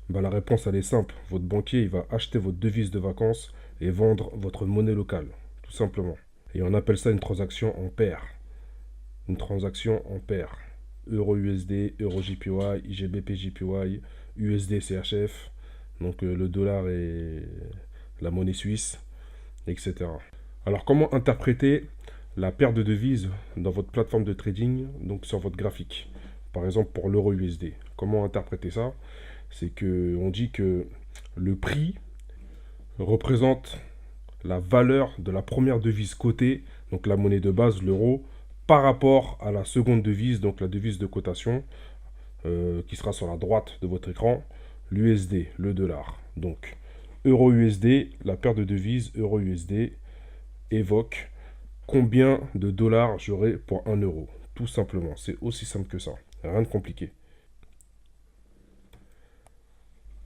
Ben, la réponse, elle est simple. Votre banquier, il va acheter votre devise de vacances et vendre votre monnaie locale, tout simplement. Et on appelle ça une transaction en paire. Une transaction en paire. Euro-USD, Euro-JPY, IGBP-JPY, USD-CHF, donc le dollar et la monnaie suisse, etc. Alors, comment interpréter la paire de devises dans votre plateforme de trading, donc sur votre graphique? Par exemple, pour l'euro-USD. Comment interpréter ça? C'est que on dit que le prix représente la valeur de la première devise cotée, donc la monnaie de base, l'euro, par rapport à la seconde devise, donc la devise de cotation, qui sera sur la droite de votre écran, l'USD, le dollar. Donc, euro-USD, la paire de devises euro-USD évoque combien de dollars j'aurai pour 1 euro. Tout simplement, c'est aussi simple que ça. Rien de compliqué.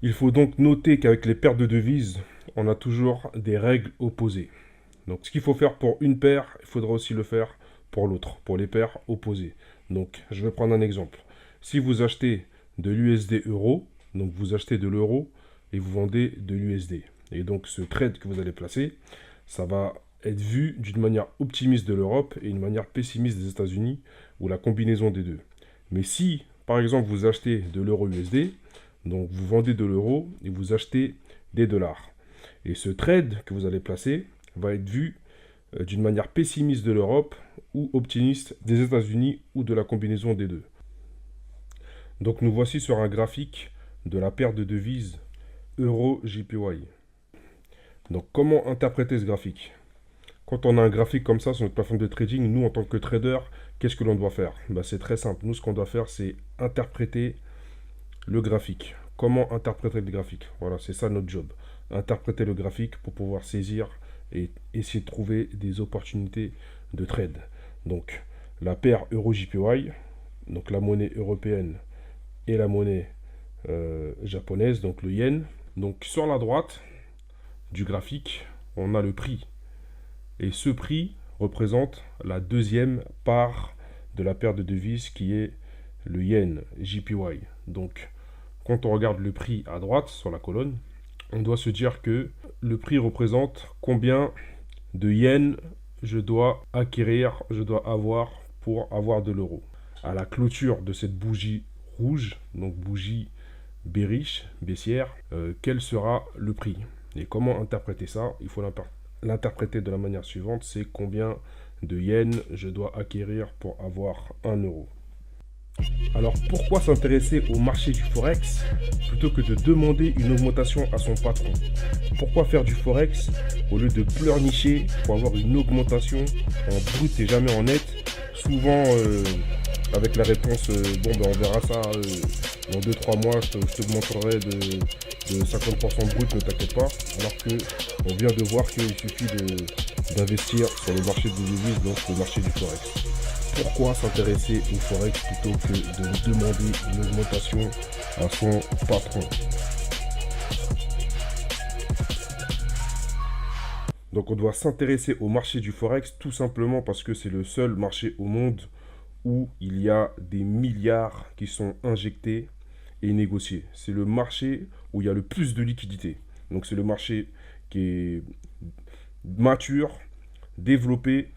Il faut donc noter qu'avec les paires de devises, on a toujours des règles opposées. Donc ce qu'il faut faire pour une paire, il faudra aussi le faire pour l'autre, pour les paires opposées. Donc je vais prendre un exemple. Si vous achetez de l'USD euro, donc vous achetez de l'euro et vous vendez de l'USD. Et donc ce trade que vous allez placer, ça va être vu d'une manière optimiste de l'Europe et une manière pessimiste des États-Unis, ou la combinaison des deux. Mais si, par exemple, vous achetez de l'euro USD, donc vous vendez de l'euro et vous achetez des dollars. Et ce trade que vous allez placer va être vu d'une manière pessimiste de l'Europe ou optimiste des États-Unis ou de la combinaison des deux. Donc nous voici sur un graphique de la paire de devises euro-JPY. Donc comment interpréter ce graphique? Quand on a un graphique comme ça sur notre plateforme de trading, nous en tant que trader, qu'est-ce que l'on doit faire? C'est très simple. Nous, ce qu'on doit faire, c'est interpréter le graphique. Comment interpréter le graphique? Voilà, c'est ça notre job. Interpréter le graphique pour pouvoir saisir et essayer de trouver des opportunités de trade. Donc, la paire euro-JPY, donc la monnaie européenne et la monnaie japonaise, donc le yen. Donc, sur la droite du graphique, on a le prix. Et ce prix représente la deuxième part de la paire de devises qui est le yen, JPY. Donc, quand on regarde le prix à droite sur la colonne, on doit se dire que le prix représente combien de yens je dois acquérir, je dois avoir pour avoir de l'euro. À la clôture de cette bougie rouge, donc bougie bearish, baissière, quel sera le prix? Et comment interpréter ça? Il faut l'interpréter de la manière suivante, c'est combien de yens je dois acquérir pour avoir 1 euro. Alors pourquoi s'intéresser au marché du Forex plutôt que de demander une augmentation à son patron? Pourquoi faire du Forex au lieu de pleurnicher pour avoir une augmentation en brut et jamais en net? Souvent avec la réponse on verra ça dans 2-3 mois, je t'augmenterai de 50% brut, ne t'inquiète pas. Alors que on vient de voir qu'il suffit d'investir sur le marché des devises, donc le marché du Forex. Pourquoi s'intéresser au Forex plutôt que de demander une augmentation à son patron? Donc on doit s'intéresser au marché du Forex tout simplement parce que c'est le seul marché au monde où il y a des milliards qui sont injectés et négociés. C'est le marché où il y a le plus de liquidités. Donc c'est le marché qui est mature, développé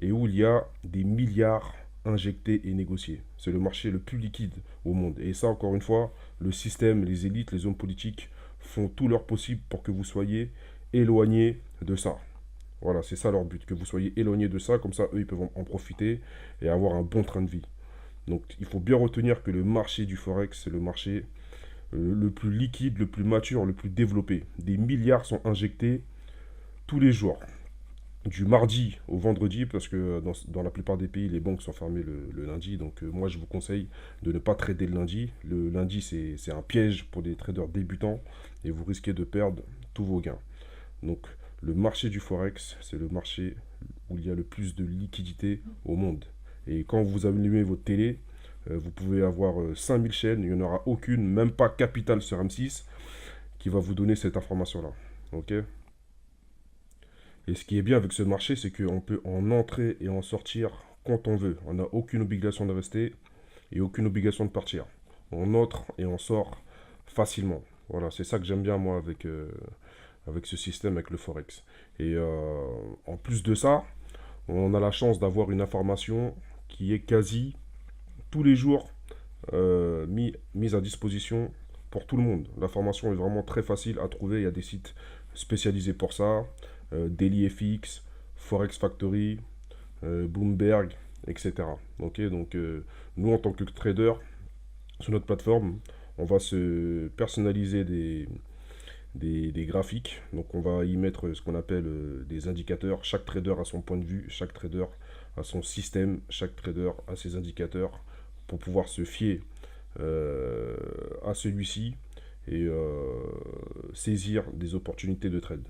et où il y a des milliards injectés et négociés. C'est le marché le plus liquide au monde. Et ça, encore une fois, le système, les élites, les hommes politiques font tout leur possible pour que vous soyez éloignés de ça. Voilà, c'est ça leur but, que vous soyez éloignés de ça, comme ça, eux, ils peuvent en profiter et avoir un bon train de vie. Donc, il faut bien retenir que le marché du Forex, c'est le marché le plus liquide, le plus mature, le plus développé. Des milliards sont injectés tous les jours. Du mardi au vendredi, parce que dans la plupart des pays, les banques sont fermées le lundi. Donc moi, je vous conseille de ne pas trader le lundi. Le lundi, c'est un piège pour des traders débutants et vous risquez de perdre tous vos gains. Donc le marché du Forex, c'est le marché où il y a le plus de liquidité au monde. Et quand vous allumez votre télé, vous pouvez avoir 5000 chaînes, il n'y en aura aucune, même pas Capital sur M6, qui va vous donner cette information-là. Ok ? Et ce qui est bien avec ce marché, c'est qu'on peut en entrer et en sortir quand on veut. On n'a aucune obligation de rester et aucune obligation de partir. On entre et on sort facilement. Voilà, c'est ça que j'aime bien moi avec avec ce système, avec le Forex. Et en plus de ça, on a la chance d'avoir une information qui est quasi tous les jours mise à disposition pour tout le monde. L'information est vraiment très facile à trouver. Il y a des sites spécialisés pour ça. DailyFX, Forex Factory, Bloomberg, etc. Ok, donc nous, en tant que trader, sur notre plateforme, on va se personnaliser des graphiques. Donc on va y mettre ce qu'on appelle des indicateurs. Chaque trader a son point de vue, chaque trader a son système, chaque trader a ses indicateurs pour pouvoir se fier à celui-ci et saisir des opportunités de trade.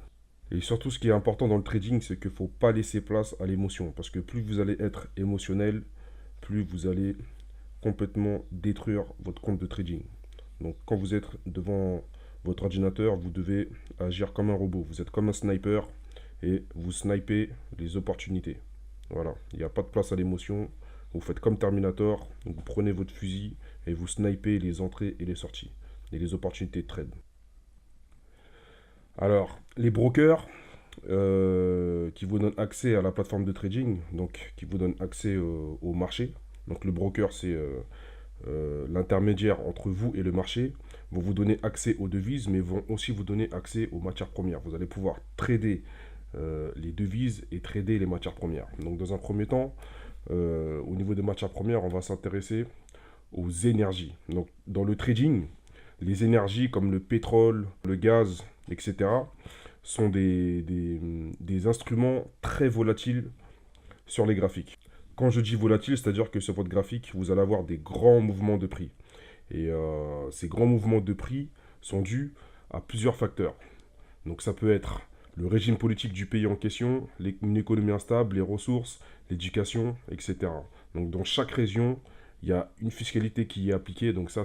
Et surtout, ce qui est important dans le trading, c'est qu'il ne faut pas laisser place à l'émotion. Parce que plus vous allez être émotionnel, plus vous allez complètement détruire votre compte de trading. Donc quand vous êtes devant votre ordinateur, vous devez agir comme un robot. Vous êtes comme un sniper et vous snipez les opportunités. Voilà, il n'y a pas de place à l'émotion. Vous faites comme Terminator, vous prenez votre fusil et vous snipez les entrées et les sorties et les opportunités de trade. Alors, les brokers qui vous donnent accès à la plateforme de trading, donc qui vous donnent accès au marché. Donc le broker, c'est l'intermédiaire entre vous et le marché, vont vous donner accès aux devises, mais vont aussi vous donner accès aux matières premières. Vous allez pouvoir trader les devises et trader les matières premières. Donc dans un premier temps, au niveau des matières premières, on va s'intéresser aux énergies. Donc dans le trading, les énergies comme le pétrole, le gaz, etc. sont des instruments très volatiles sur les graphiques. Quand je dis volatile, c'est-à-dire que sur votre graphique, vous allez avoir des grands mouvements de prix. Et ces grands mouvements de prix sont dus à plusieurs facteurs. Donc ça peut être le régime politique du pays en question, une économie instable, les ressources, l'éducation, etc. Donc dans chaque région, il y a une fiscalité qui est appliquée, donc ça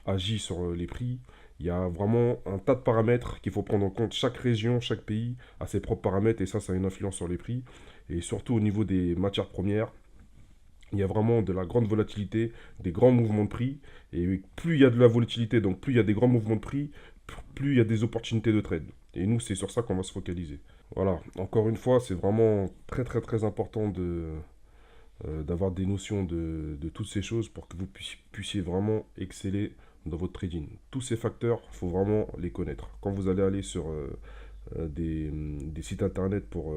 agit sur les prix. Il y a vraiment un tas de paramètres qu'il faut prendre en compte. Chaque région, chaque pays a ses propres paramètres et ça a une influence sur les prix. Et surtout au niveau des matières premières, il y a vraiment de la grande volatilité, des grands mouvements de prix. Et plus il y a de la volatilité, donc plus il y a des grands mouvements de prix, plus il y a des opportunités de trade. Et nous, c'est sur ça qu'on va se focaliser. Voilà, encore une fois, c'est vraiment très très très important d'avoir des notions de toutes ces choses pour que vous puissiez vraiment exceller dans votre trading. Tous ces facteurs, il faut vraiment les connaître. Quand vous allez aller sur des sites internet pour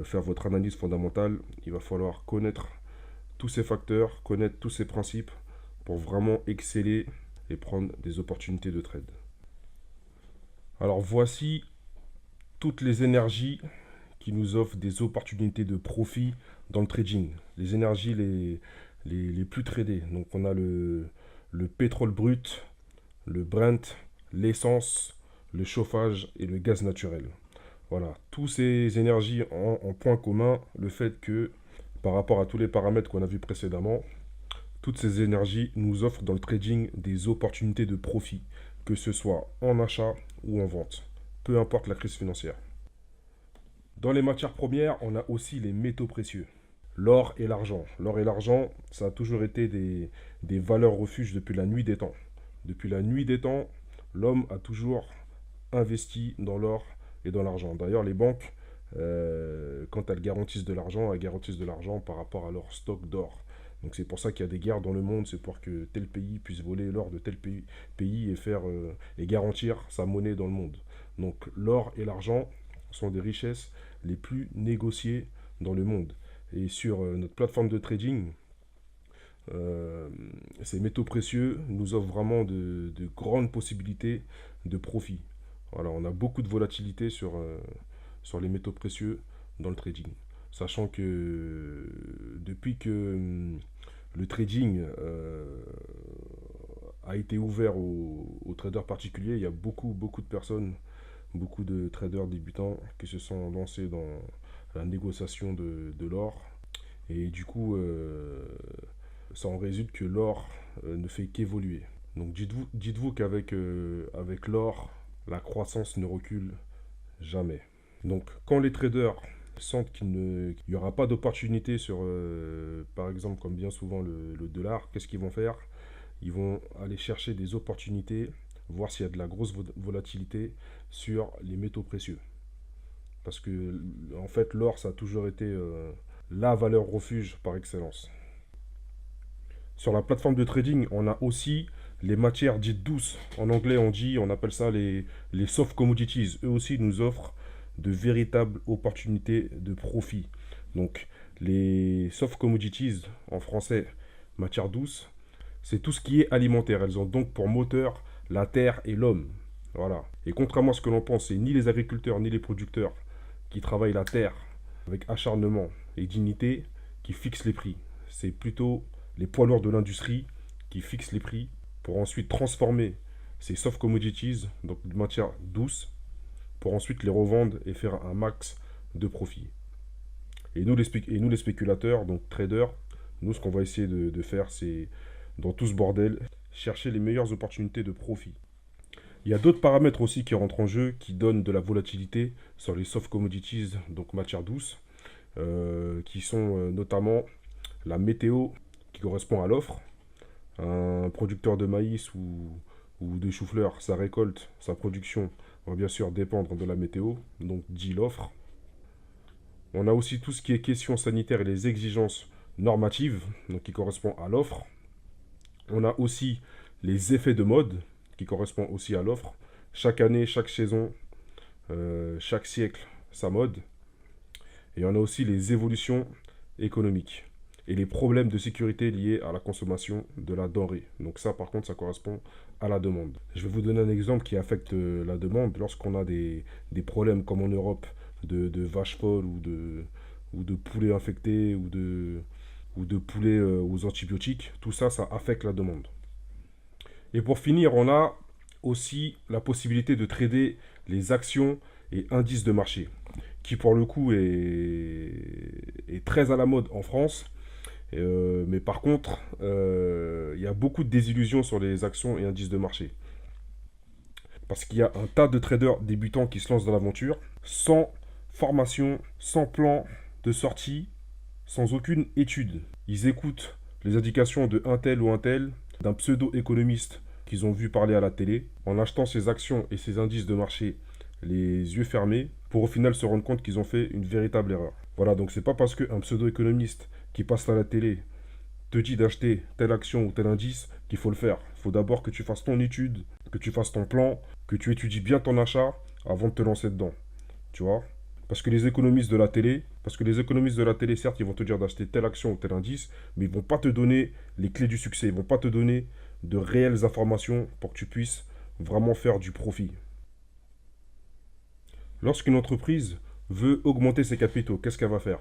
faire votre analyse fondamentale, il va falloir connaître tous ces facteurs, connaître tous ces principes pour vraiment exceller et prendre des opportunités de trade. Alors voici toutes les énergies qui nous offrent des opportunités de profit dans le trading. Les énergies les plus tradées. Donc on a le pétrole brut, le Brent, l'essence, le chauffage et le gaz naturel. Voilà, toutes ces énergies ont en point commun le fait que, par rapport à tous les paramètres qu'on a vus précédemment, toutes ces énergies nous offrent dans le trading des opportunités de profit, que ce soit en achat ou en vente, peu importe la crise financière. Dans les matières premières, on a aussi les métaux précieux, l'or et l'argent. L'or et l'argent, ça a toujours été des valeurs refuges depuis la nuit des temps. Depuis la nuit des temps, l'homme a toujours investi dans l'or et dans l'argent. D'ailleurs, les banques, quand elles garantissent de l'argent, elles garantissent de l'argent par rapport à leur stock d'or. Donc c'est pour ça qu'il y a des guerres dans le monde, c'est pour que tel pays puisse voler l'or de tel pays et et garantir sa monnaie dans le monde. Donc l'or et l'argent sont des richesses les plus négociées dans le monde. Et sur notre plateforme de trading, ces métaux précieux nous offrent vraiment de grandes possibilités de profit. Voilà, on a beaucoup de volatilité sur les métaux précieux dans le trading. Sachant que depuis que le trading a été ouvert aux traders particuliers, il y a beaucoup de personnes, beaucoup de traders débutants qui se sont lancés dans la négociation de l'or. Et du coup, ça en résulte que l'or ne fait qu'évoluer. Donc dites-vous qu'avec avec l'or, la croissance ne recule jamais. Donc quand les traders sentent qu'il n'y aura pas d'opportunité sur, par exemple, comme bien souvent le dollar, qu'est-ce qu'ils vont faire? Ils vont aller chercher des opportunités, voir s'il y a de la grosse volatilité, sur les métaux précieux. Parce que, en fait, l'or, ça a toujours été la valeur refuge par excellence. Sur la plateforme de trading, on a aussi les matières dites douces. En anglais, on appelle ça les soft commodities. Eux aussi nous offrent de véritables opportunités de profit. Donc, les soft commodities, en français, matières douces, c'est tout ce qui est alimentaire. Elles ont donc pour moteur la terre et l'homme. Voilà. Et contrairement à ce que l'on pense, c'est ni les agriculteurs ni les producteurs qui travaillent la terre avec acharnement et dignité qui fixent les prix. C'est plutôt les poids lourds de l'industrie qui fixent les prix pour ensuite transformer ces soft commodities, donc de matières douces, pour ensuite les revendre et faire un max de profit. Et nous, les spéculateurs, donc traders, nous, ce qu'on va essayer de faire, c'est, dans tout ce bordel, chercher les meilleures opportunités de profit. Il y a d'autres paramètres aussi qui rentrent en jeu, qui donnent de la volatilité sur les soft commodities, donc matières douces, qui sont notamment la météo qui correspond à l'offre. Un producteur de maïs ou de chou-fleur, sa récolte, sa production va bien sûr dépendre de la météo, donc dit l'offre. On a aussi tout ce qui est questions sanitaires et les exigences normatives, donc qui correspond à l'offre. On a aussi les effets de mode, qui correspond aussi à l'offre. Chaque année, chaque saison, chaque siècle, sa mode. Et on a aussi les évolutions économiques et les problèmes de sécurité liés à la consommation de la denrée. Donc ça, par contre, ça correspond à la demande. Je vais vous donner un exemple qui affecte la demande. Lorsqu'on a des problèmes comme en Europe de vaches folles ou de poulets infectés ou de poulets aux antibiotiques, tout ça, ça affecte la demande. Et pour finir, on a aussi la possibilité de trader les actions et indices de marché, qui pour le coup est très à la mode en France. Mais par contre, il y a beaucoup de désillusions sur les actions et indices de marché. Parce qu'il y a un tas de traders débutants qui se lancent dans l'aventure, sans formation, sans plan de sortie, sans aucune étude. Ils écoutent les indications de un tel ou un tel, d'un pseudo-économiste qu'ils ont vu parler à la télé, en achetant ces actions et ces indices de marché les yeux fermés, pour au final se rendre compte qu'ils ont fait une véritable erreur. Voilà, donc c'est pas parce qu'un pseudo-économiste qui passe à la télé te dit d'acheter telle action ou tel indice qu'il faut le faire. Il faut d'abord que tu fasses ton étude, que tu fasses ton plan, que tu étudies bien ton achat avant de te lancer dedans. Tu vois ? Parce que les économistes de la télé, certes, ils vont te dire d'acheter telle action ou tel indice, mais ils vont pas te donner les clés du succès. Ils vont pas te donner de réelles informations pour que tu puisses vraiment faire du profit. Lorsqu'une entreprise veut augmenter ses capitaux, qu'est-ce qu'elle va faire ?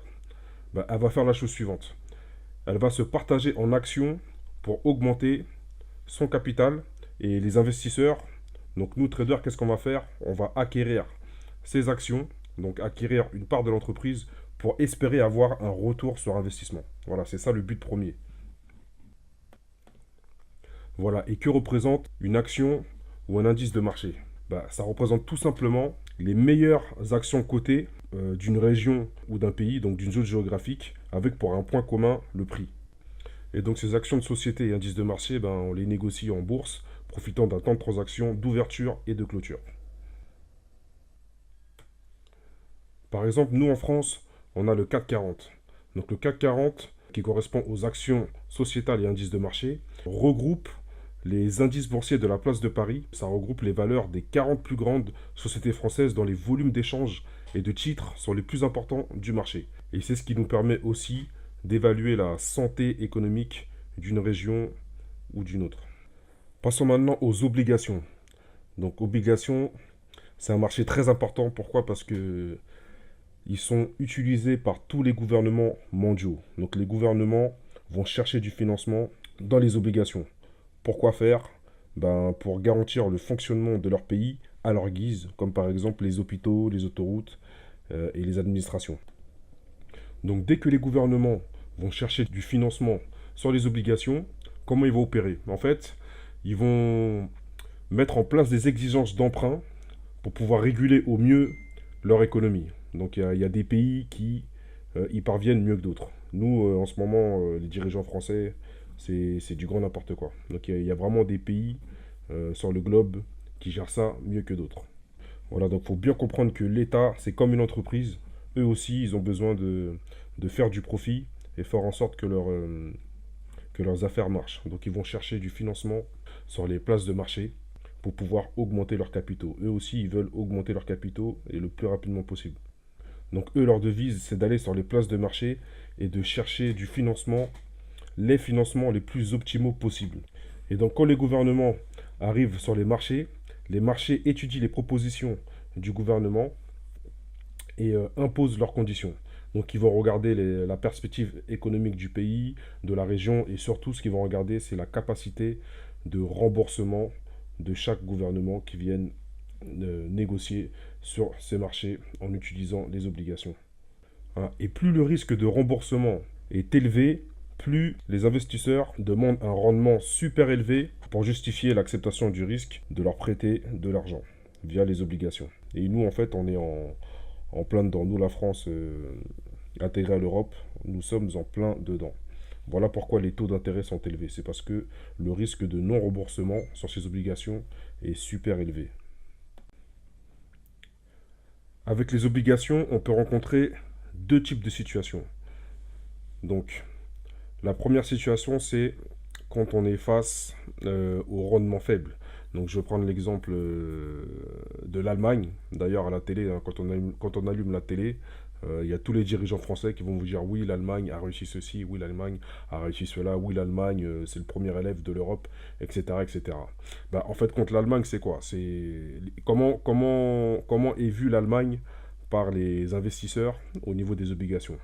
Ben, elle va faire la chose suivante. Elle va se partager en actions pour augmenter son capital et les investisseurs. Donc nous, traders, qu'est-ce qu'on va faire ? On va acquérir ces actions, donc acquérir une part de l'entreprise pour espérer avoir un retour sur investissement. Voilà, c'est ça le but premier. Voilà, et que représente une action ou un indice de marché ? Ben, ça représente tout simplement les meilleures actions cotées d'une région ou d'un pays, donc d'une zone géographique, avec pour un point commun le prix. Et donc ces actions de société et indices de marché, ben, on les négocie en bourse, profitant d'un temps de transaction, d'ouverture et de clôture. Par exemple, nous en France, on a le CAC 40. Donc le CAC 40, qui correspond aux actions sociétales et indices de marché, regroupe les indices boursiers de la place de Paris. Ça regroupe les valeurs des 40 plus grandes sociétés françaises dans les volumes d'échanges et de titres sont les plus importants du marché. Et c'est ce qui nous permet aussi d'évaluer la santé économique d'une région ou d'une autre. Passons maintenant aux obligations. Donc obligations, c'est un marché très important. Pourquoi ? Parce que ils sont utilisés par tous les gouvernements mondiaux. Donc les gouvernements vont chercher du financement dans les obligations. Pourquoi faire ? Ben, pour garantir le fonctionnement de leur pays à leur guise, comme par exemple les hôpitaux, les autoroutes et les administrations. Donc dès que les gouvernements vont chercher du financement sur les obligations, comment ils vont opérer ? En fait, ils vont mettre en place des exigences d'emprunt pour pouvoir réguler au mieux leur économie. Donc il y a des pays qui y parviennent mieux que d'autres. Nous, en ce moment, les dirigeants français, c'est du grand n'importe quoi. Donc il y a vraiment des pays sur le globe qui gèrent ça mieux que d'autres. Voilà, donc il faut bien comprendre que l'État, c'est comme une entreprise. Eux aussi, ils ont besoin de faire du profit et faire en sorte que leurs affaires marchent. Donc ils vont chercher du financement sur les places de marché pour pouvoir augmenter leurs capitaux. Eux aussi, ils veulent augmenter leurs capitaux et le plus rapidement possible. Donc eux, leur devise, c'est d'aller sur les places de marché et de chercher du financement, les financements les plus optimaux possibles. Et donc quand les gouvernements arrivent sur les marchés étudient les propositions du gouvernement et imposent leurs conditions. Donc ils vont regarder la perspective économique du pays, de la région, et surtout ce qu'ils vont regarder, c'est la capacité de remboursement de chaque gouvernement qui viennent négocier sur ces marchés en utilisant les obligations. Hein. Et plus le risque de remboursement est élevé, plus les investisseurs demandent un rendement super élevé pour justifier l'acceptation du risque de leur prêter de l'argent via les obligations. Et nous, en fait, on est en plein dedans. Nous, la France, intégrée à l'Europe, nous sommes en plein dedans. Voilà pourquoi les taux d'intérêt sont élevés. C'est parce que le risque de non-remboursement sur ces obligations est super élevé. Avec les obligations, on peut rencontrer deux types de situations. Donc, la première situation, c'est quand on est face au rendement faible. Donc, je vais prendre l'exemple de l'Allemagne. D'ailleurs, à la télé, hein, quand on allume la télé, il y a tous les dirigeants français qui vont vous dire oui, l'Allemagne a réussi ceci, oui, l'Allemagne a réussi cela, oui, l'Allemagne, c'est le premier élève de l'Europe, etc., etc. Bah, en fait, contre l'Allemagne, c'est quoi? C'est comment est vue l'Allemagne par les investisseurs au niveau des obligations?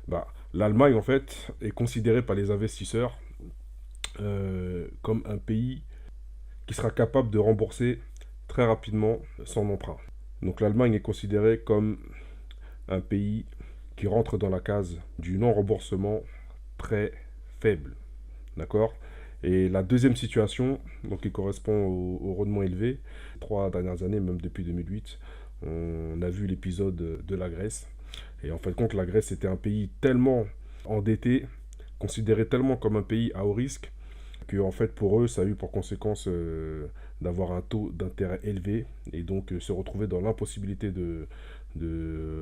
Bah, l'Allemagne, en fait, est considérée par les investisseurs comme un pays qui sera capable de rembourser très rapidement son emprunt. Donc l'Allemagne est considérée comme un pays qui rentre dans la case du non-remboursement très faible. D'accord? Et la deuxième situation, donc qui correspond au rendement élevé, les 3 dernières années, même depuis 2008, on a vu l'épisode de la Grèce. Et en fait, compte, la Grèce était un pays tellement endetté, considéré tellement comme un pays à haut risque, que en fait pour eux, ça a eu pour conséquence d'avoir un taux d'intérêt élevé et donc se retrouver dans l'impossibilité de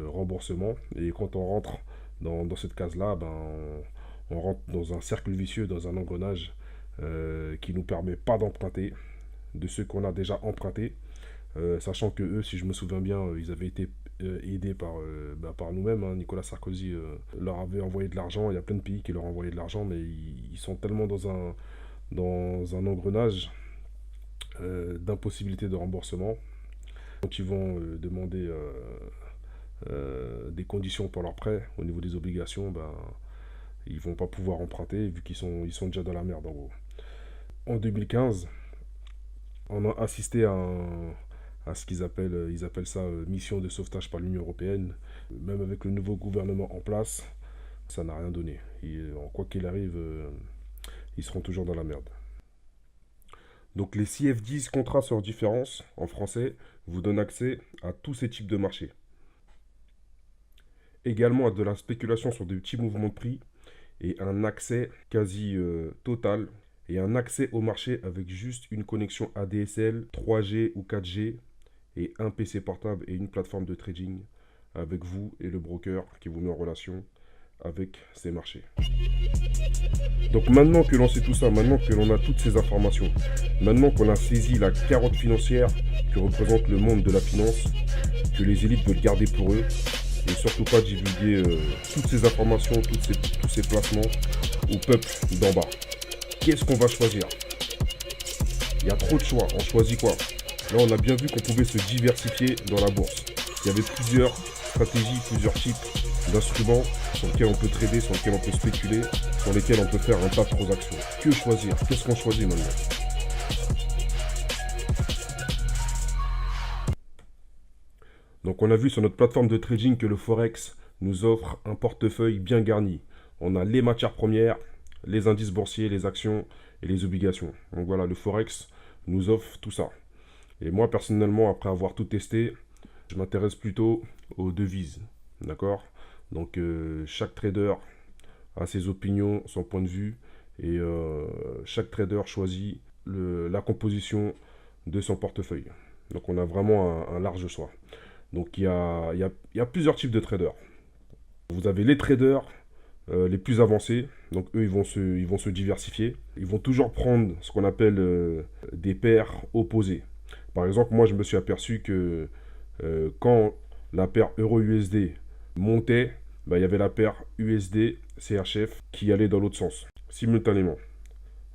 remboursement. Et quand on rentre dans cette case-là, ben, on rentre dans un cercle vicieux, dans un engrenage qui ne nous permet pas d'emprunter de ceux qu'on a déjà empruntés. Sachant que eux, si je me souviens bien, ils avaient été aidés par nous-mêmes. Hein. Nicolas Sarkozy leur avait envoyé de l'argent. Il y a plein de pays qui leur ont envoyé de l'argent, mais ils sont tellement dans un engrenage d'impossibilité de remboursement. Donc ils vont demander des conditions pour leur prêt au niveau des obligations, ben, ils vont pas pouvoir emprunter vu ils sont déjà dans la merde en gros. En 2015, on a assisté à ce ils appellent ça mission de sauvetage par l'Union européenne. Même avec le nouveau gouvernement en place, ça n'a rien donné. Et, quoi qu'il arrive, ils seront toujours dans la merde. Donc les CFDs, contrats sur différence, en français, vous donnent accès à tous ces types de marchés. Également à de la spéculation sur des petits mouvements de prix et un accès quasi total et un accès au marché avec juste une connexion ADSL, 3G ou 4G et un PC portable et une plateforme de trading avec vous et le broker qui vous met en relation avec ces marchés. Donc maintenant que l'on sait tout ça, maintenant que l'on a toutes ces informations, maintenant qu'on a saisi la carotte financière que représente le monde de la finance, que les élites veulent garder pour eux, et surtout pas divulguer toutes ces informations, tous ces placements au peuple d'en bas. Qu'est-ce qu'on va choisir? Il y a trop de choix, on choisit quoi? Là on a bien vu qu'on pouvait se diversifier dans la bourse. Il y avait plusieurs stratégies, plusieurs types d'instruments sur lesquels on peut trader, sur lesquels on peut spéculer, sur lesquels on peut faire un tas de transactions. Que choisir? Qu'est-ce qu'on choisit maintenant? Donc on a vu sur notre plateforme de trading que le Forex nous offre un portefeuille bien garni. On a les matières premières, les indices boursiers, les actions et les obligations. Donc voilà, le Forex nous offre tout ça. Et moi personnellement, après avoir tout testé, je m'intéresse plutôt aux devises. D'accord? Donc chaque trader a ses opinions, son point de vue, et chaque trader choisit la composition de son portefeuille. Donc on a vraiment un large choix. Donc il y a plusieurs types de traders. Vous avez les traders les plus avancés. Donc eux, ils vont se diversifier. Ils vont toujours prendre ce qu'on appelle des paires opposées. Par exemple, moi, je me suis aperçu que quand la paire euro-USD montait, bah, il y avait la paire USD-CHF qui allait dans l'autre sens, simultanément.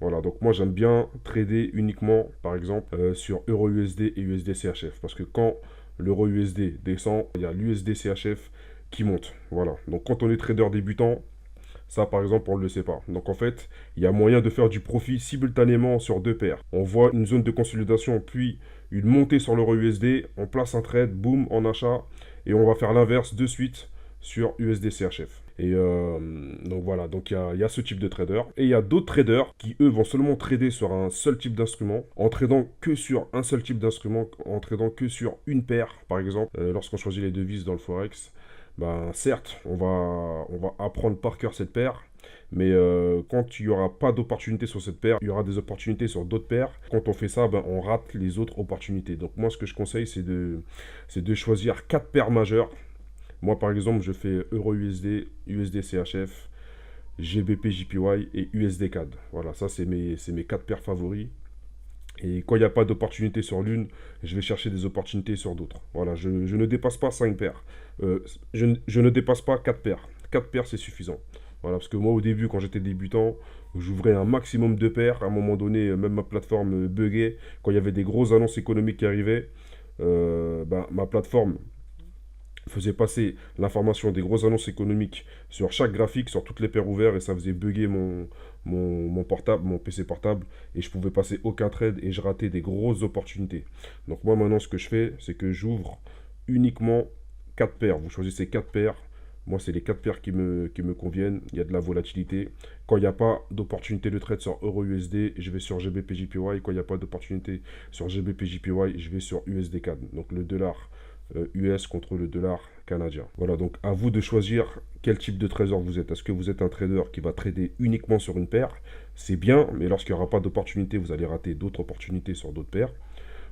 Voilà, donc moi j'aime bien trader uniquement, par exemple, sur euro-USD et USD-CHF. Parce que quand l'euro-USD descend, il y a l'USD-CHF qui monte. Voilà, donc quand on est trader débutant, ça, par exemple, on ne le sait pas. Donc, en fait, il y a moyen de faire du profit simultanément sur deux paires. On voit une zone de consolidation, puis une montée sur l'euro USD. On place un trade, boum, en achat. Et on va faire l'inverse de suite sur USD CHF. Et donc voilà, donc il y a ce type de trader. Et il y a d'autres traders qui, eux, vont seulement trader sur un seul type d'instrument, en tradant que sur un seul type d'instrument, en tradant que sur une paire, par exemple, lorsqu'on choisit les devises dans le Forex. Ben, certes, on va apprendre par cœur cette paire, mais quand il n'y aura pas d'opportunité sur cette paire, il y aura des opportunités sur d'autres paires. Quand on fait ça, ben, on rate les autres opportunités. Donc moi, ce que je conseille, c'est de choisir 4 paires majeures. Moi, par exemple, je fais Euro-USD, USD-CHF, GBP-JPY et USD-CAD. Voilà, ça, c'est mes 4 paires favoris. Et quand il n'y a pas d'opportunité sur l'une, je vais chercher des opportunités sur d'autres. Voilà, je ne dépasse pas 5 paires. Je ne dépasse pas 4 paires. 4 paires, c'est suffisant. Voilà, parce que moi, au début, quand j'étais débutant, j'ouvrais un maximum de paires. À un moment donné, même ma plateforme buguait. Quand il y avait des grosses annonces économiques qui arrivaient, ma plateforme faisait passer l'information des grosses annonces économiques sur chaque graphique, sur toutes les paires ouvertes, et ça faisait bugger mon portable, mon PC portable, et je pouvais passer aucun trade, et je ratais des grosses opportunités. Donc moi maintenant, ce que je fais, c'est que j'ouvre uniquement 4 paires. Vous choisissez 4 paires. Moi, c'est les 4 paires qui me conviennent. Il y a de la volatilité. Quand il n'y a pas d'opportunité de trade sur Euro-USD, je vais sur GBP-JPY. Quand il n'y a pas d'opportunité sur GBP-JPY, je vais sur USD-CAD. Donc le dollar US contre le dollar canadien. Voilà, donc à vous de choisir quel type de trader vous êtes. Est-ce que vous êtes un trader qui va trader uniquement sur une paire? C'est bien, mais lorsqu'il n'y aura pas d'opportunité, vous allez rater d'autres opportunités sur d'autres paires.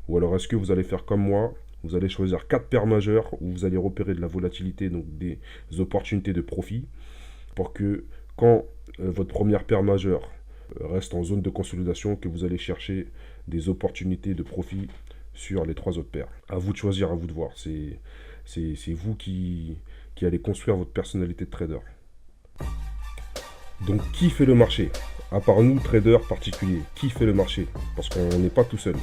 Ou alors est-ce que vous allez faire comme moi? Vous allez choisir 4 paires majeures où vous allez repérer de la volatilité, donc des opportunités de profit, pour que quand votre première paire majeure reste en zone de consolidation, que vous allez chercher des opportunités de profit sur les 3 autres paires. À vous de choisir, à vous de voir. C'est vous qui allez construire votre personnalité de trader. Donc qui fait le marché? À part nous, traders particuliers, qui fait le marché? Parce qu'on n'est pas tout seul.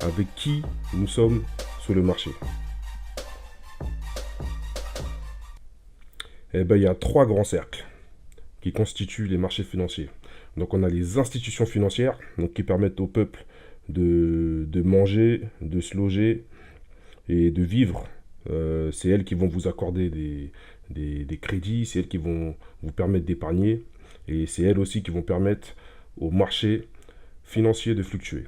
Avec qui nous sommes sur le marché? Eh bien, il y a 3 grands cercles qui constituent les marchés financiers. Donc on a les institutions financières, donc qui permettent au peuple de manger, de se loger et de vivre. C'est elles qui vont vous accorder des crédits, c'est elles qui vont vous permettre d'épargner, et c'est elles aussi qui vont permettre au marché financier de fluctuer.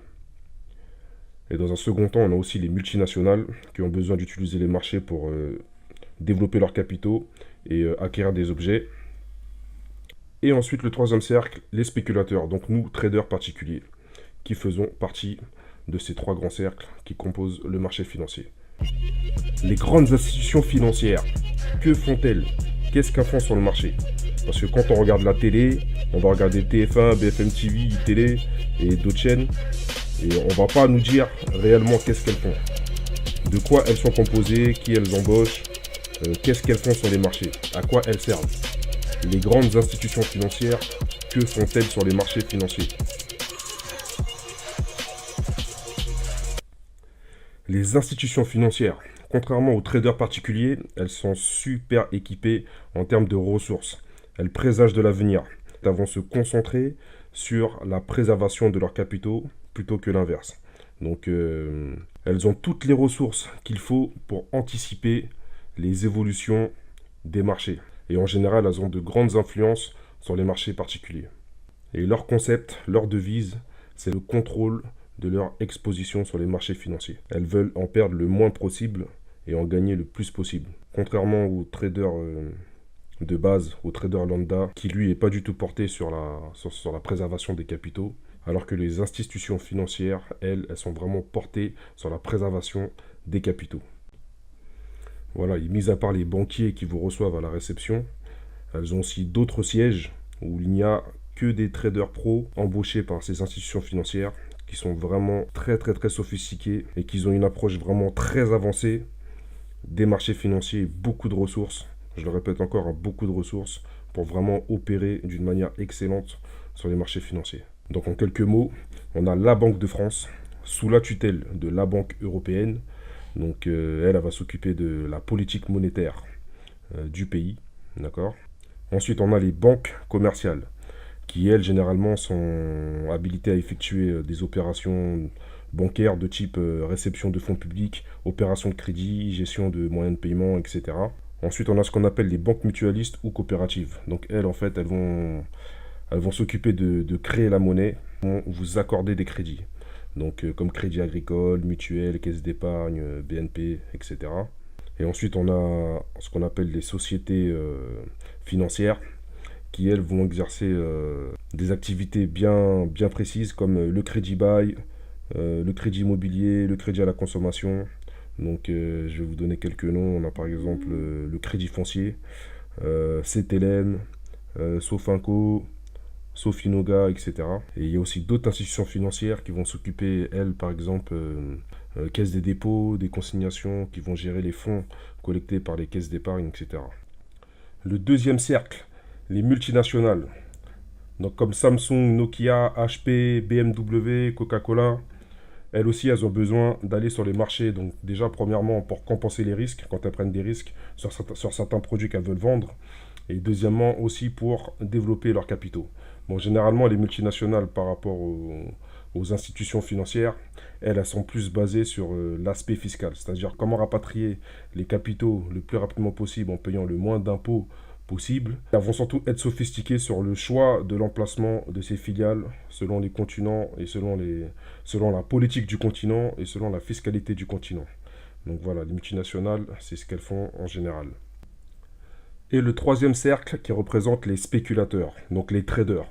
Et dans un second temps, on a aussi les multinationales qui ont besoin d'utiliser les marchés pour développer leurs capitaux et acquérir des objets. Et ensuite, le 3e cercle, les spéculateurs, donc nous, traders particuliers, qui faisons partie de ces 3 grands cercles qui composent le marché financier. Les grandes institutions financières, que font-elles? Qu'est-ce qu'elles font sur le marché? Parce que quand on regarde la télé, on va regarder TF1, BFM TV, télé et d'autres chaînes, et on va pas nous dire réellement qu'est-ce qu'elles font. De quoi elles sont composées, qui elles embauchent, qu'est-ce qu'elles font sur les marchés, à quoi elles servent. Les grandes institutions financières, que font-elles sur les marchés financiers? Les institutions financières, contrairement aux traders particuliers, elles sont super équipées en termes de ressources. Elles présagent de l'avenir. Elles vont se concentrer sur la préservation de leurs capitaux plutôt que l'inverse. Donc, elles ont toutes les ressources qu'il faut pour anticiper les évolutions des marchés. Et en général, elles ont de grandes influences sur les marchés particuliers. Et leur concept, leur devise, c'est le contrôle de leur exposition sur les marchés financiers. Elles veulent en perdre le moins possible et en gagner le plus possible. Contrairement aux traders de base, au trader lambda, qui lui est pas du tout porté sur la préservation des capitaux, alors que les institutions financières, elles sont vraiment portées sur la préservation des capitaux. Voilà, et mis à part les banquiers qui vous reçoivent à la réception, elles ont aussi d'autres sièges où il n'y a que des traders pros embauchés par ces institutions financières qui sont vraiment très sophistiqués et qui ont une approche vraiment très avancée des marchés financiers, beaucoup de ressources. Je le répète encore, beaucoup de ressources pour vraiment opérer d'une manière excellente sur les marchés financiers. Donc en quelques mots, on a la Banque de France sous la tutelle de la Banque européenne. Donc elle va s'occuper de la politique monétaire du pays, d'accord. Ensuite, on a les banques commerciales qui, elles, généralement, sont habilitées à effectuer des opérations bancaires de type réception de fonds publics, opérations de crédit, gestion de moyens de paiement, etc. Ensuite, on a ce qu'on appelle les banques mutualistes ou coopératives. Donc elles, en fait, elles vont s'occuper de créer la monnaie, vont vous accorder des crédits. Donc comme Crédit Agricole, Mutuelle, Caisse d'épargne, BNP, etc. Et ensuite, on a ce qu'on appelle les sociétés financières qui, elles, vont exercer des activités bien précises comme le crédit bail, le crédit immobilier, le crédit à la consommation. Donc, je vais vous donner quelques noms. On a par exemple le crédit foncier, CTLM, Sofinco, Sofinoga, etc. Et il y a aussi d'autres institutions financières qui vont s'occuper, elles, par exemple, caisse des dépôts, des consignations, qui vont gérer les fonds collectés par les caisses d'épargne, etc. Le deuxième cercle, les multinationales, donc comme Samsung, Nokia, HP, BMW, Coca-Cola, elles aussi, elles ont besoin d'aller sur les marchés. Donc déjà, premièrement, pour compenser les risques, quand elles prennent des risques sur certains produits qu'elles veulent vendre. Et deuxièmement, aussi pour développer leurs capitaux. Bon, généralement, les multinationales, par rapport aux institutions financières, elles sont plus basées sur l'aspect fiscal. C'est-à-dire comment rapatrier les capitaux le plus rapidement possible en payant le moins d'impôts possible. Elles vont surtout être sophistiquées sur le choix de l'emplacement de ces filiales selon les continents et selon la politique du continent et selon la fiscalité du continent. Donc voilà, les multinationales, c'est ce qu'elles font en général. Et le troisième cercle qui représente les spéculateurs, donc les traders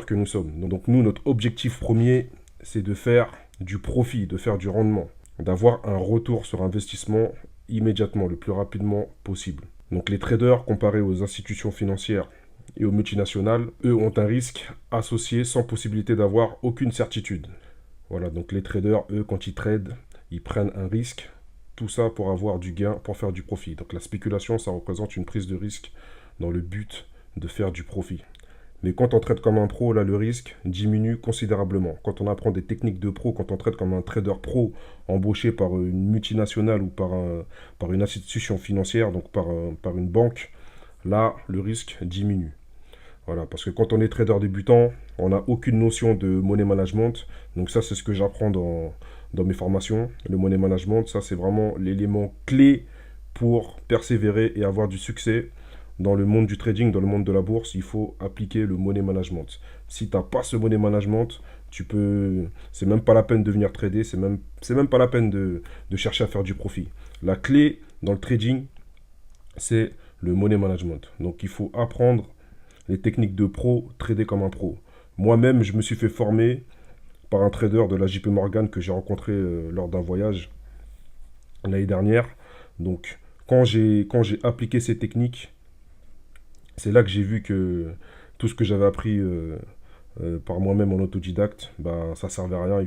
que nous sommes. Donc nous, notre objectif premier, c'est de faire du profit, de faire du rendement, d'avoir un retour sur investissement immédiatement, le plus rapidement possible. Donc les traders, comparés aux institutions financières et aux multinationales, eux ont un risque associé sans possibilité d'avoir aucune certitude. Voilà, donc les traders, eux, quand ils tradent, ils prennent un risque. Tout ça pour avoir du gain, pour faire du profit. Donc la spéculation, ça représente une prise de risque dans le but de faire du profit. Mais quand on trade comme un pro, là, le risque diminue considérablement. Quand on apprend des techniques de pro, quand on trade comme un trader pro embauché par une multinationale ou par une institution financière, donc par une banque, là, le risque diminue. Voilà, parce que quand on est trader débutant, on n'a aucune notion de money management. Donc ça, c'est ce que j'apprends dans mes formations. Le money management, ça, c'est vraiment l'élément clé pour persévérer et avoir du succès. Dans le monde du trading, dans le monde de la bourse, il faut appliquer le money management. Si tu n'as pas ce money management, c'est même pas la peine de venir trader, c'est même pas la peine de chercher à faire du profit. La clé dans le trading, c'est le money management. Donc il faut apprendre les techniques de pro, trader comme un pro. Moi-même, je me suis fait former par un trader de la JP Morgan que j'ai rencontré lors d'un voyage l'année dernière. Donc quand j'ai appliqué ces techniques, c'est là que j'ai vu que tout ce que j'avais appris par moi-même en autodidacte, ça ne servait à rien.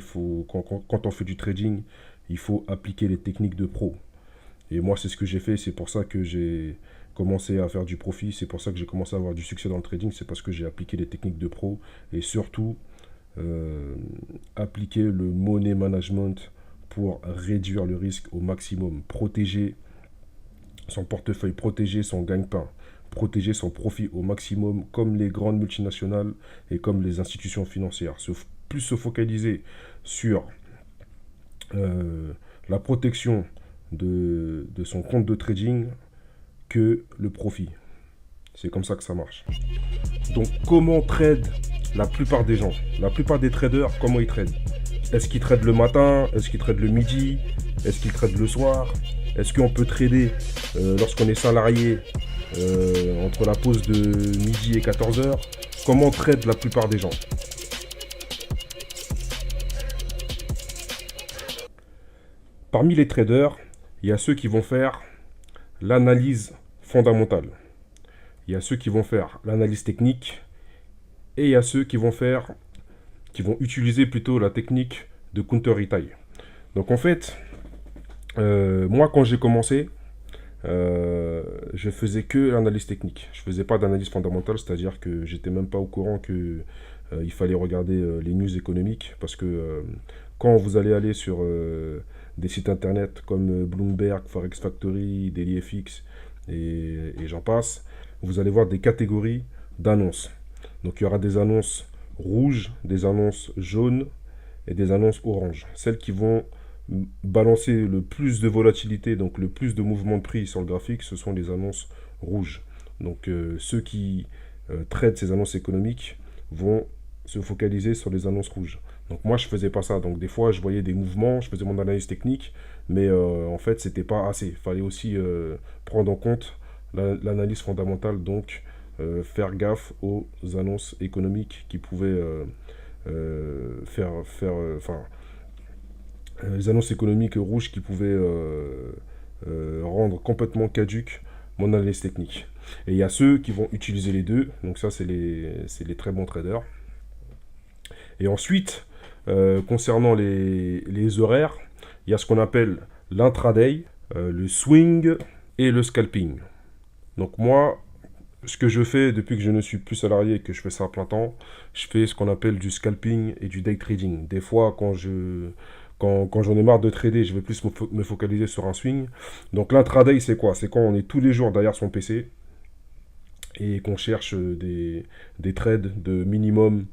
Quand on fait du trading, il faut appliquer les techniques de pro. Et moi, c'est ce que j'ai fait. C'est pour ça que j'ai commencé à faire du profit. C'est pour ça que j'ai commencé à avoir du succès dans le trading. C'est parce que j'ai appliqué les techniques de pro. Et surtout, appliquer le money management pour réduire le risque au maximum. Protéger son portefeuille, protéger son gagne-pain, protéger son profit au maximum, comme les grandes multinationales et comme les institutions financières. Plus se focaliser sur la protection de son compte de trading que le profit. C'est comme ça que ça marche. Donc, comment trade la plupart des gens? La plupart des traders, comment ils tradent? Est-ce qu'ils tradent le matin? Est-ce qu'ils tradent le midi? Est-ce qu'ils tradent le soir? Est-ce qu'on peut trader lorsqu'on est salarié entre la pause de midi et 14h? Comment trade la plupart des gens? Parmi les traders, il y a ceux qui vont faire l'analyse fondamentale. Il y a ceux qui vont faire l'analyse technique et il y a ceux qui vont utiliser plutôt la technique de counter retail. Donc en fait, moi quand j'ai commencé, je faisais que l'analyse technique. Je faisais pas d'analyse fondamentale, c'est-à-dire que j'étais même pas au courant que il fallait regarder les news économiques parce que quand vous allez aller sur des sites internet comme Bloomberg, Forex Factory, DailyFX et j'en passe, vous allez voir des catégories d'annonces. Donc il y aura des annonces rouges, des annonces jaunes et des annonces oranges. Celles qui vont balancer le plus de volatilité, donc le plus de mouvements de prix sur le graphique, ce sont les annonces rouges. Donc ceux qui traitent ces annonces économiques vont se focaliser sur les annonces rouges. Donc moi je faisais pas ça. Donc des fois je voyais des mouvements, je faisais mon analyse technique, mais en fait c'était pas assez. Il fallait aussi prendre en compte l'analyse fondamentale, donc faire gaffe aux annonces économiques qui pouvaient les annonces économiques rouges qui pouvaient rendre complètement caduque mon analyse technique. Et il y a ceux qui vont utiliser les deux, donc ça c'est les très bons traders. Et ensuite, concernant les horaires, il y a ce qu'on appelle l'intraday, le swing et le scalping. Donc moi, ce que je fais depuis que je ne suis plus salarié et que je fais ça à plein temps, je fais ce qu'on appelle du scalping et du day trading. Des fois, quand j'en ai marre de trader, je vais plus me focaliser sur un swing. Donc l'intraday, c'est quoi? C'est quand on est tous les jours derrière son PC et qu'on cherche des trades de minimum,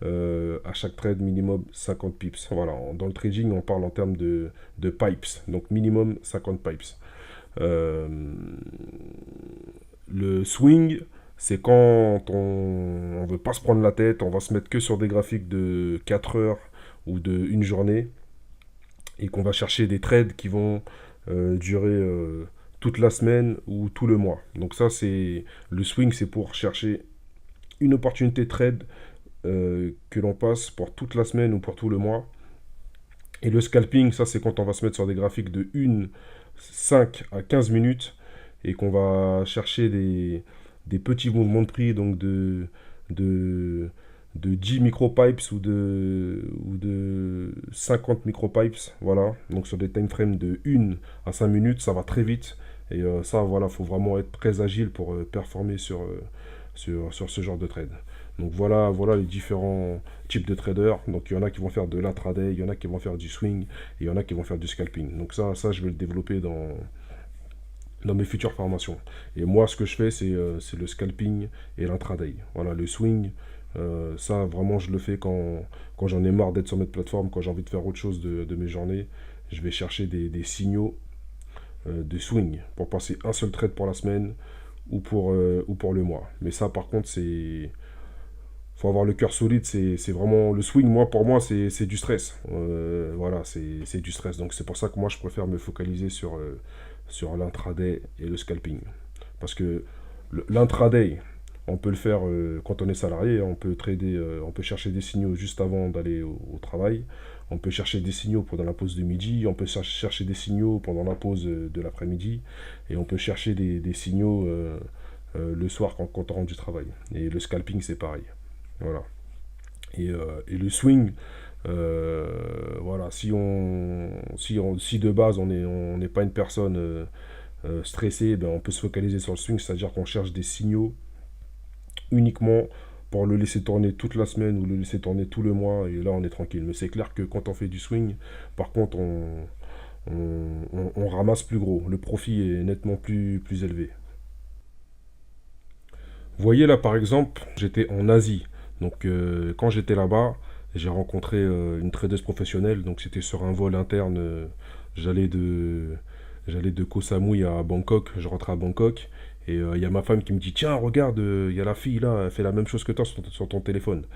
à chaque trade minimum 50 pips. Voilà, dans le trading, on parle en termes de pipes, donc minimum 50 pipes. Le swing, c'est quand on veut pas se prendre la tête, on va se mettre que sur des graphiques de 4 heures ou de une journée et qu'on va chercher des trades qui vont durer toute la semaine ou tout le mois. Donc ça, c'est le swing, c'est pour chercher une opportunité de trade que l'on passe pour toute la semaine ou pour tout le mois. Et le scalping, ça c'est quand on va se mettre sur des graphiques de 5 à 15 minutes et qu'on va chercher des petits mouvements de prix, donc de 10 micropipes ou de 50 micropipes, voilà. Donc sur des time frames de 1 à 5 minutes, ça va très vite. Et ça, voilà, faut vraiment être très agile pour performer sur ce genre de trade. Donc voilà les différents types de traders. Donc il y en a qui vont faire de l'intraday, il y en a qui vont faire du swing, et il y en a qui vont faire du scalping. Donc ça je vais le développer dans mes futures formations. Et moi, ce que je fais, c'est le scalping et l'intraday. Voilà, le swing, ça vraiment je le fais quand j'en ai marre d'être sur cette plateforme, quand j'ai envie de faire autre chose de mes journées. Je vais chercher des signaux de swing pour passer un seul trade pour la semaine ou pour le mois. Mais ça, par contre, faut avoir le cœur solide. C'est vraiment le swing. Pour moi, c'est du stress. Voilà, c'est du stress. Donc c'est pour ça que moi, je préfère me focaliser sur l'intraday et le scalping. Parce que l'intraday, on peut le faire quand on est salarié. On peut trader, on peut chercher des signaux juste avant d'aller au travail. On peut chercher des signaux pendant la pause de midi. On peut chercher des signaux pendant la pause de l'après-midi. Et on peut chercher des signaux le soir quand on rentre du travail. Et le scalping, c'est pareil. Voilà. Et le swing, voilà, si de base on n'est pas une personne stressée, ben on peut se focaliser sur le swing, c'est-à-dire qu'on cherche des signaux uniquement pour le laisser tourner toute la semaine ou le laisser tourner tout le mois, et là on est tranquille. Mais c'est clair que quand on fait du swing, par contre on ramasse plus gros, le profit est nettement plus élevé. Vous voyez là par exemple, j'étais en Asie. Donc quand j'étais là-bas, j'ai rencontré une tradeuse professionnelle. Donc c'était sur un vol interne. J'allais de Koh Samui à Bangkok. Je rentrais à Bangkok. Et il y a ma femme qui me dit, tiens, regarde, il y a la fille là, elle fait la même chose que toi sur ton téléphone.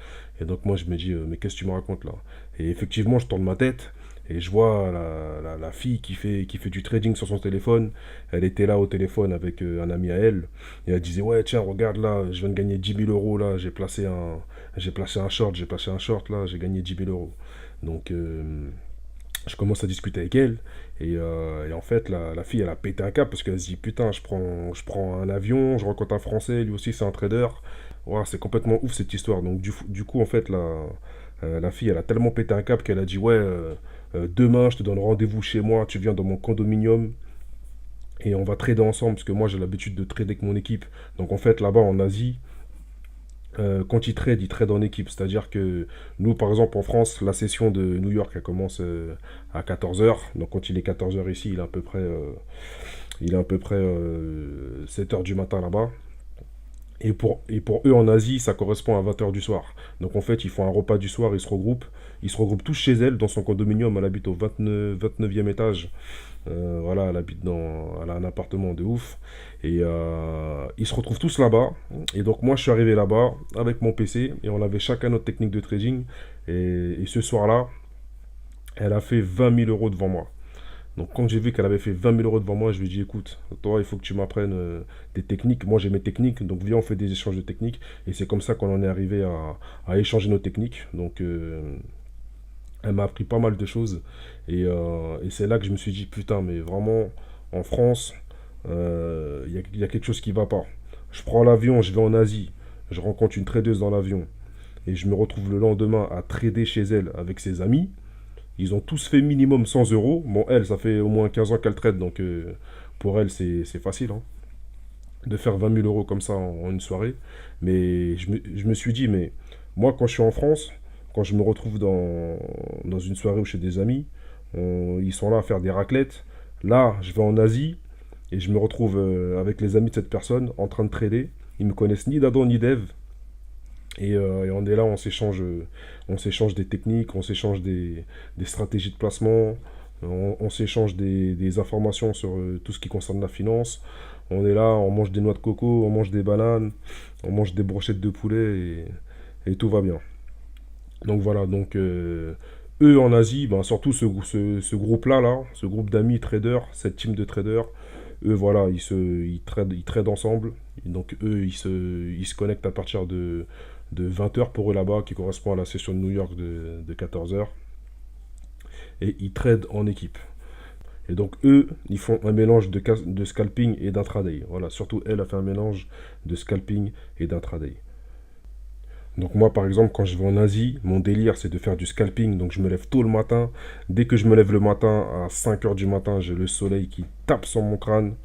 Et donc moi je me dis, mais qu'est-ce que tu me racontes là? Et effectivement, je tourne ma tête. Et je vois la fille qui fait du trading sur son téléphone. Elle était là au téléphone avec un ami à elle. Et elle disait, ouais, tiens, regarde là, je viens de gagner 10 000 euros là. J'ai placé un short là, j'ai gagné 10 000 euros. Donc Je commence à discuter avec elle. Et en fait, la fille, elle a pété un câble parce qu'elle se dit, putain, je prends un avion, je rencontre un Français, lui aussi c'est un trader. Voilà, c'est complètement ouf cette histoire. Donc du coup, en fait, la fille, elle a tellement pété un câble qu'elle a dit, ouais, demain, je te donne rendez-vous chez moi, tu viens dans mon condominium et on va trader ensemble parce que moi, j'ai l'habitude de trader avec mon équipe. Donc en fait, là-bas en Asie, quand ils trade en équipe. C'est-à-dire que nous, par exemple, en France, la session de New York, elle commence à 14 heures. Donc quand il est 14 heures ici, il est à peu près 7 heures du matin là-bas. Et pour eux en Asie, ça correspond à 20 heures du soir. Donc en fait, ils font un repas du soir, ils se regroupent. Ils se regroupent tous chez elle, dans son condominium. Elle habite au 29e étage. Voilà, elle a un appartement de ouf. Et ils se retrouvent tous là-bas. Et donc moi, je suis arrivé là-bas avec mon PC. Et on avait chacun notre technique de trading. Et ce soir-là, elle a fait 20 000 € devant moi. Donc quand j'ai vu qu'elle avait fait 20 000 € devant moi, je lui ai dit, écoute, toi, il faut que tu m'apprennes des techniques. Moi, j'ai mes techniques, donc viens, on fait des échanges de techniques. Et c'est comme ça qu'on en est arrivé à échanger nos techniques. Donc elle m'a appris pas mal de choses. Et c'est là que je me suis dit, putain, mais vraiment, en France, il y a quelque chose qui va pas. Je prends l'avion, je vais en Asie, je rencontre une tradeuse dans l'avion. Et je me retrouve le lendemain à trader chez elle avec ses amis. Ils ont tous fait minimum 100 euros. Bon, elle, ça fait au moins 15 ans qu'elle trade, donc pour elle, c'est facile hein, de faire 20 000 € comme ça en une soirée. Mais je me suis dit, mais moi, quand je suis en France, quand je me retrouve dans une soirée ou chez des amis, ils sont là à faire des raclettes. Là, je vais en Asie et je me retrouve avec les amis de cette personne en train de trader. Ils me connaissent ni d'Adam ni d'Ève. Et on est là, on s'échange des techniques, on s'échange des stratégies de placement, on s'échange des informations sur tout ce qui concerne la finance. On est là, on mange des noix de coco, on mange des bananes, on mange des brochettes de poulet et tout va bien. Donc voilà, donc eux en Asie, ben, surtout ce groupe-là, ce groupe d'amis traders, cette team de traders, eux voilà, ils tradent ensemble. Donc eux, ils se connectent à partir de 20 heures pour eux là-bas, qui correspond à la session de New York de 14 heures. Et ils tradent en équipe. Et donc eux, ils font un mélange de scalping et d'intraday. Voilà, surtout elle a fait un mélange de scalping et d'intraday. Donc moi par exemple quand je vais en Asie, mon délire c'est de faire du scalping, donc je me lève tôt le matin. Dès que je me lève le matin à 5 heures du matin, j'ai le soleil qui tape sur mon crâne.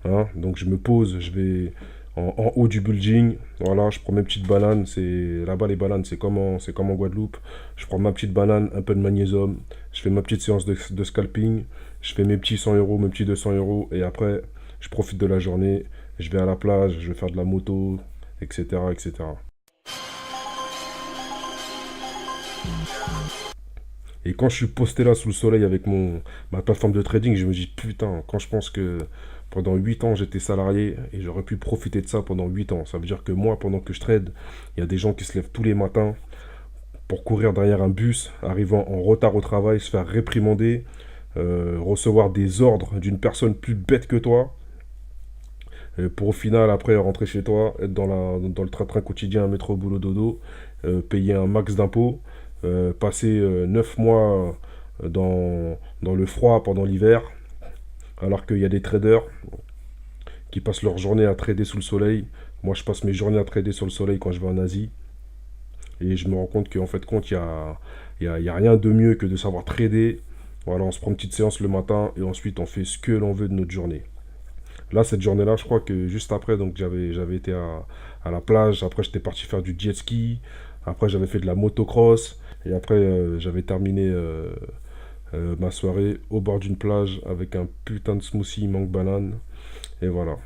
Hein. Donc je me pose, je vais en haut du building, voilà, je prends mes petites bananes, là-bas les bananes c'est comme en Guadeloupe. Je prends ma petite banane, un peu de magnésium, je fais ma petite séance de scalping, je fais mes petits 100 euros, mes petits 200 € et après je profite de la journée, je vais à la plage, je vais faire de la moto, etc. etc. Et quand je suis posté là sous le soleil avec ma plateforme de trading, je me dis putain, quand je pense que pendant 8 ans j'étais salarié et j'aurais pu profiter de ça pendant 8 ans. Ça veut dire que moi, pendant que je trade, il y a des gens qui se lèvent tous les matins pour courir derrière un bus, arrivant en retard au travail, se faire réprimander, recevoir des ordres d'une personne plus bête que toi, pour au final après rentrer chez toi, être dans le train-train quotidien, métro, boulot, dodo, payer un max d'impôts, passer 9 mois dans le froid pendant l'hiver, alors qu'il y a des traders qui passent leur journée à trader sous le soleil. Moi, je passe mes journées à trader sur le soleil quand je vais en Asie. Et je me rends compte qu'en fait, il y a rien de mieux que de savoir trader. Voilà, on se prend une petite séance le matin et ensuite on fait ce que l'on veut de notre journée. Là, cette journée-là, je crois que juste après, donc j'avais été à la plage. Après, j'étais parti faire du jet ski. Après, j'avais fait de la motocross. Et après, j'avais terminé ma soirée au bord d'une plage avec un putain de smoothie mangue banane. Et voilà.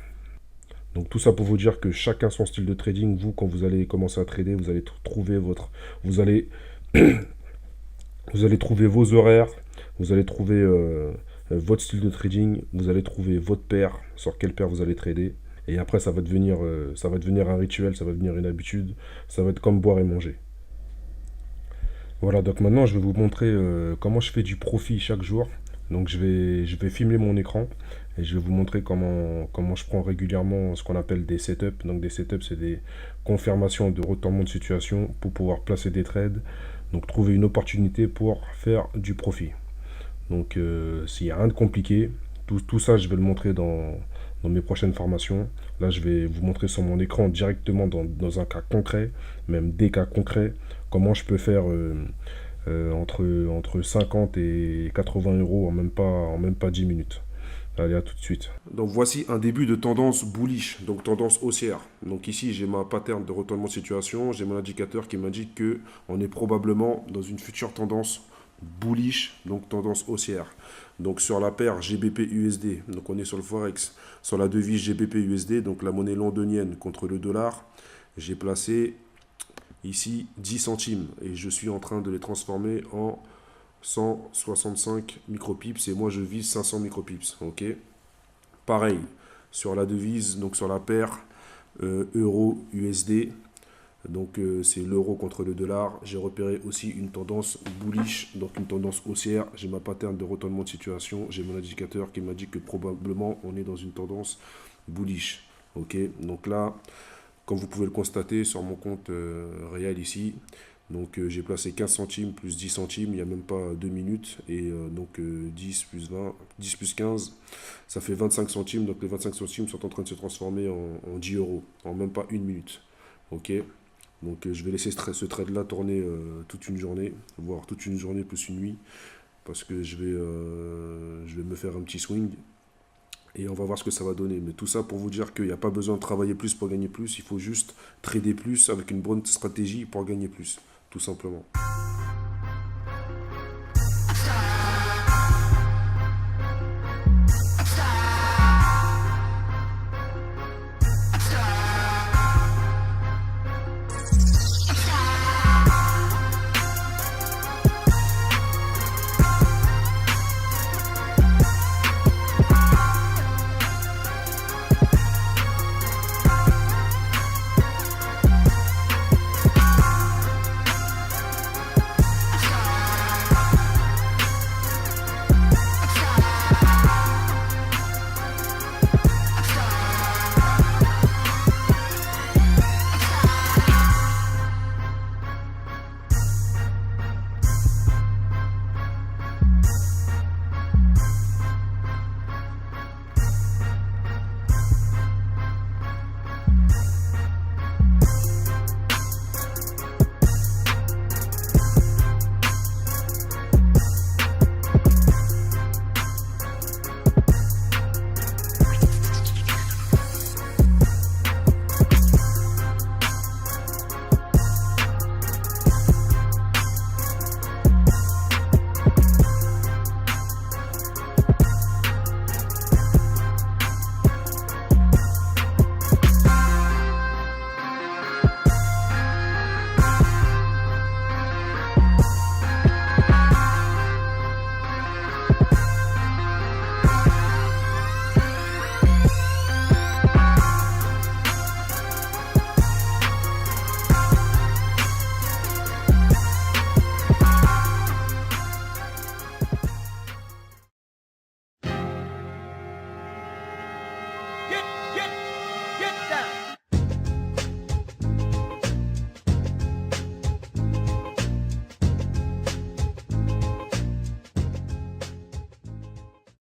Donc tout ça pour vous dire que chacun son style de trading. Vous, quand vous allez commencer à trader, vous allez trouver vous allez, vous allez trouver vos horaires. Vous allez trouver votre style de trading. Vous allez trouver votre paire, sur quelle paire vous allez trader. Et après, ça va devenir un rituel, ça va devenir une habitude. Ça va être comme boire et manger. Voilà, donc maintenant je vais vous montrer comment je fais du profit chaque jour. Donc je vais filmer mon écran et je vais vous montrer comment je prends régulièrement ce qu'on appelle des setups. Donc des setups, c'est des confirmations de retournement de situation pour pouvoir placer des trades. Donc trouver une opportunité pour faire du profit. Donc, s'il n'y a rien de compliqué, tout ça, je vais le montrer dans mes prochaines formations. Là, je vais vous montrer sur mon écran directement dans un cas concret, même des cas concrets, comment je peux faire entre 50 et 80 euros en même pas 10 minutes. Allez, à tout de suite. Donc voici un début de tendance bullish, donc tendance haussière. Donc ici, j'ai ma pattern de retournement de situation, j'ai mon indicateur qui m'indique que on est probablement dans une future tendance bullish, donc tendance haussière. Donc sur la paire GBP-USD, donc on est sur le Forex, sur la devise GBP-USD, donc la monnaie londonienne contre le dollar, j'ai placé ici 10 centimes et je suis en train de les transformer en 165 micropips et moi je vise 500 micropips. Ok. Pareil sur la devise, donc sur la paire euro-USD. Donc c'est l'euro contre le dollar. J'ai repéré aussi une tendance bullish, donc une tendance haussière. J'ai ma pattern de retournement de situation. J'ai mon indicateur qui m'a dit que probablement on est dans une tendance bullish. Ok. Donc là, comme vous pouvez le constater sur mon compte réel ici, donc j'ai placé 15 centimes plus 10 centimes, il n'y a même pas 2 minutes. Et donc 10 plus 20, 10 plus 15, ça fait 25 centimes. Donc les 25 centimes sont en train de se transformer en 10 euros, en même pas une minute. Ok. Donc je vais laisser ce trade-là tourner toute une journée, voire toute une journée plus une nuit. Parce que je vais me faire un petit swing. Et on va voir ce que ça va donner. Mais tout ça pour vous dire qu'il n'y a pas besoin de travailler plus pour gagner plus. Il faut juste trader plus avec une bonne stratégie pour gagner plus. Tout simplement.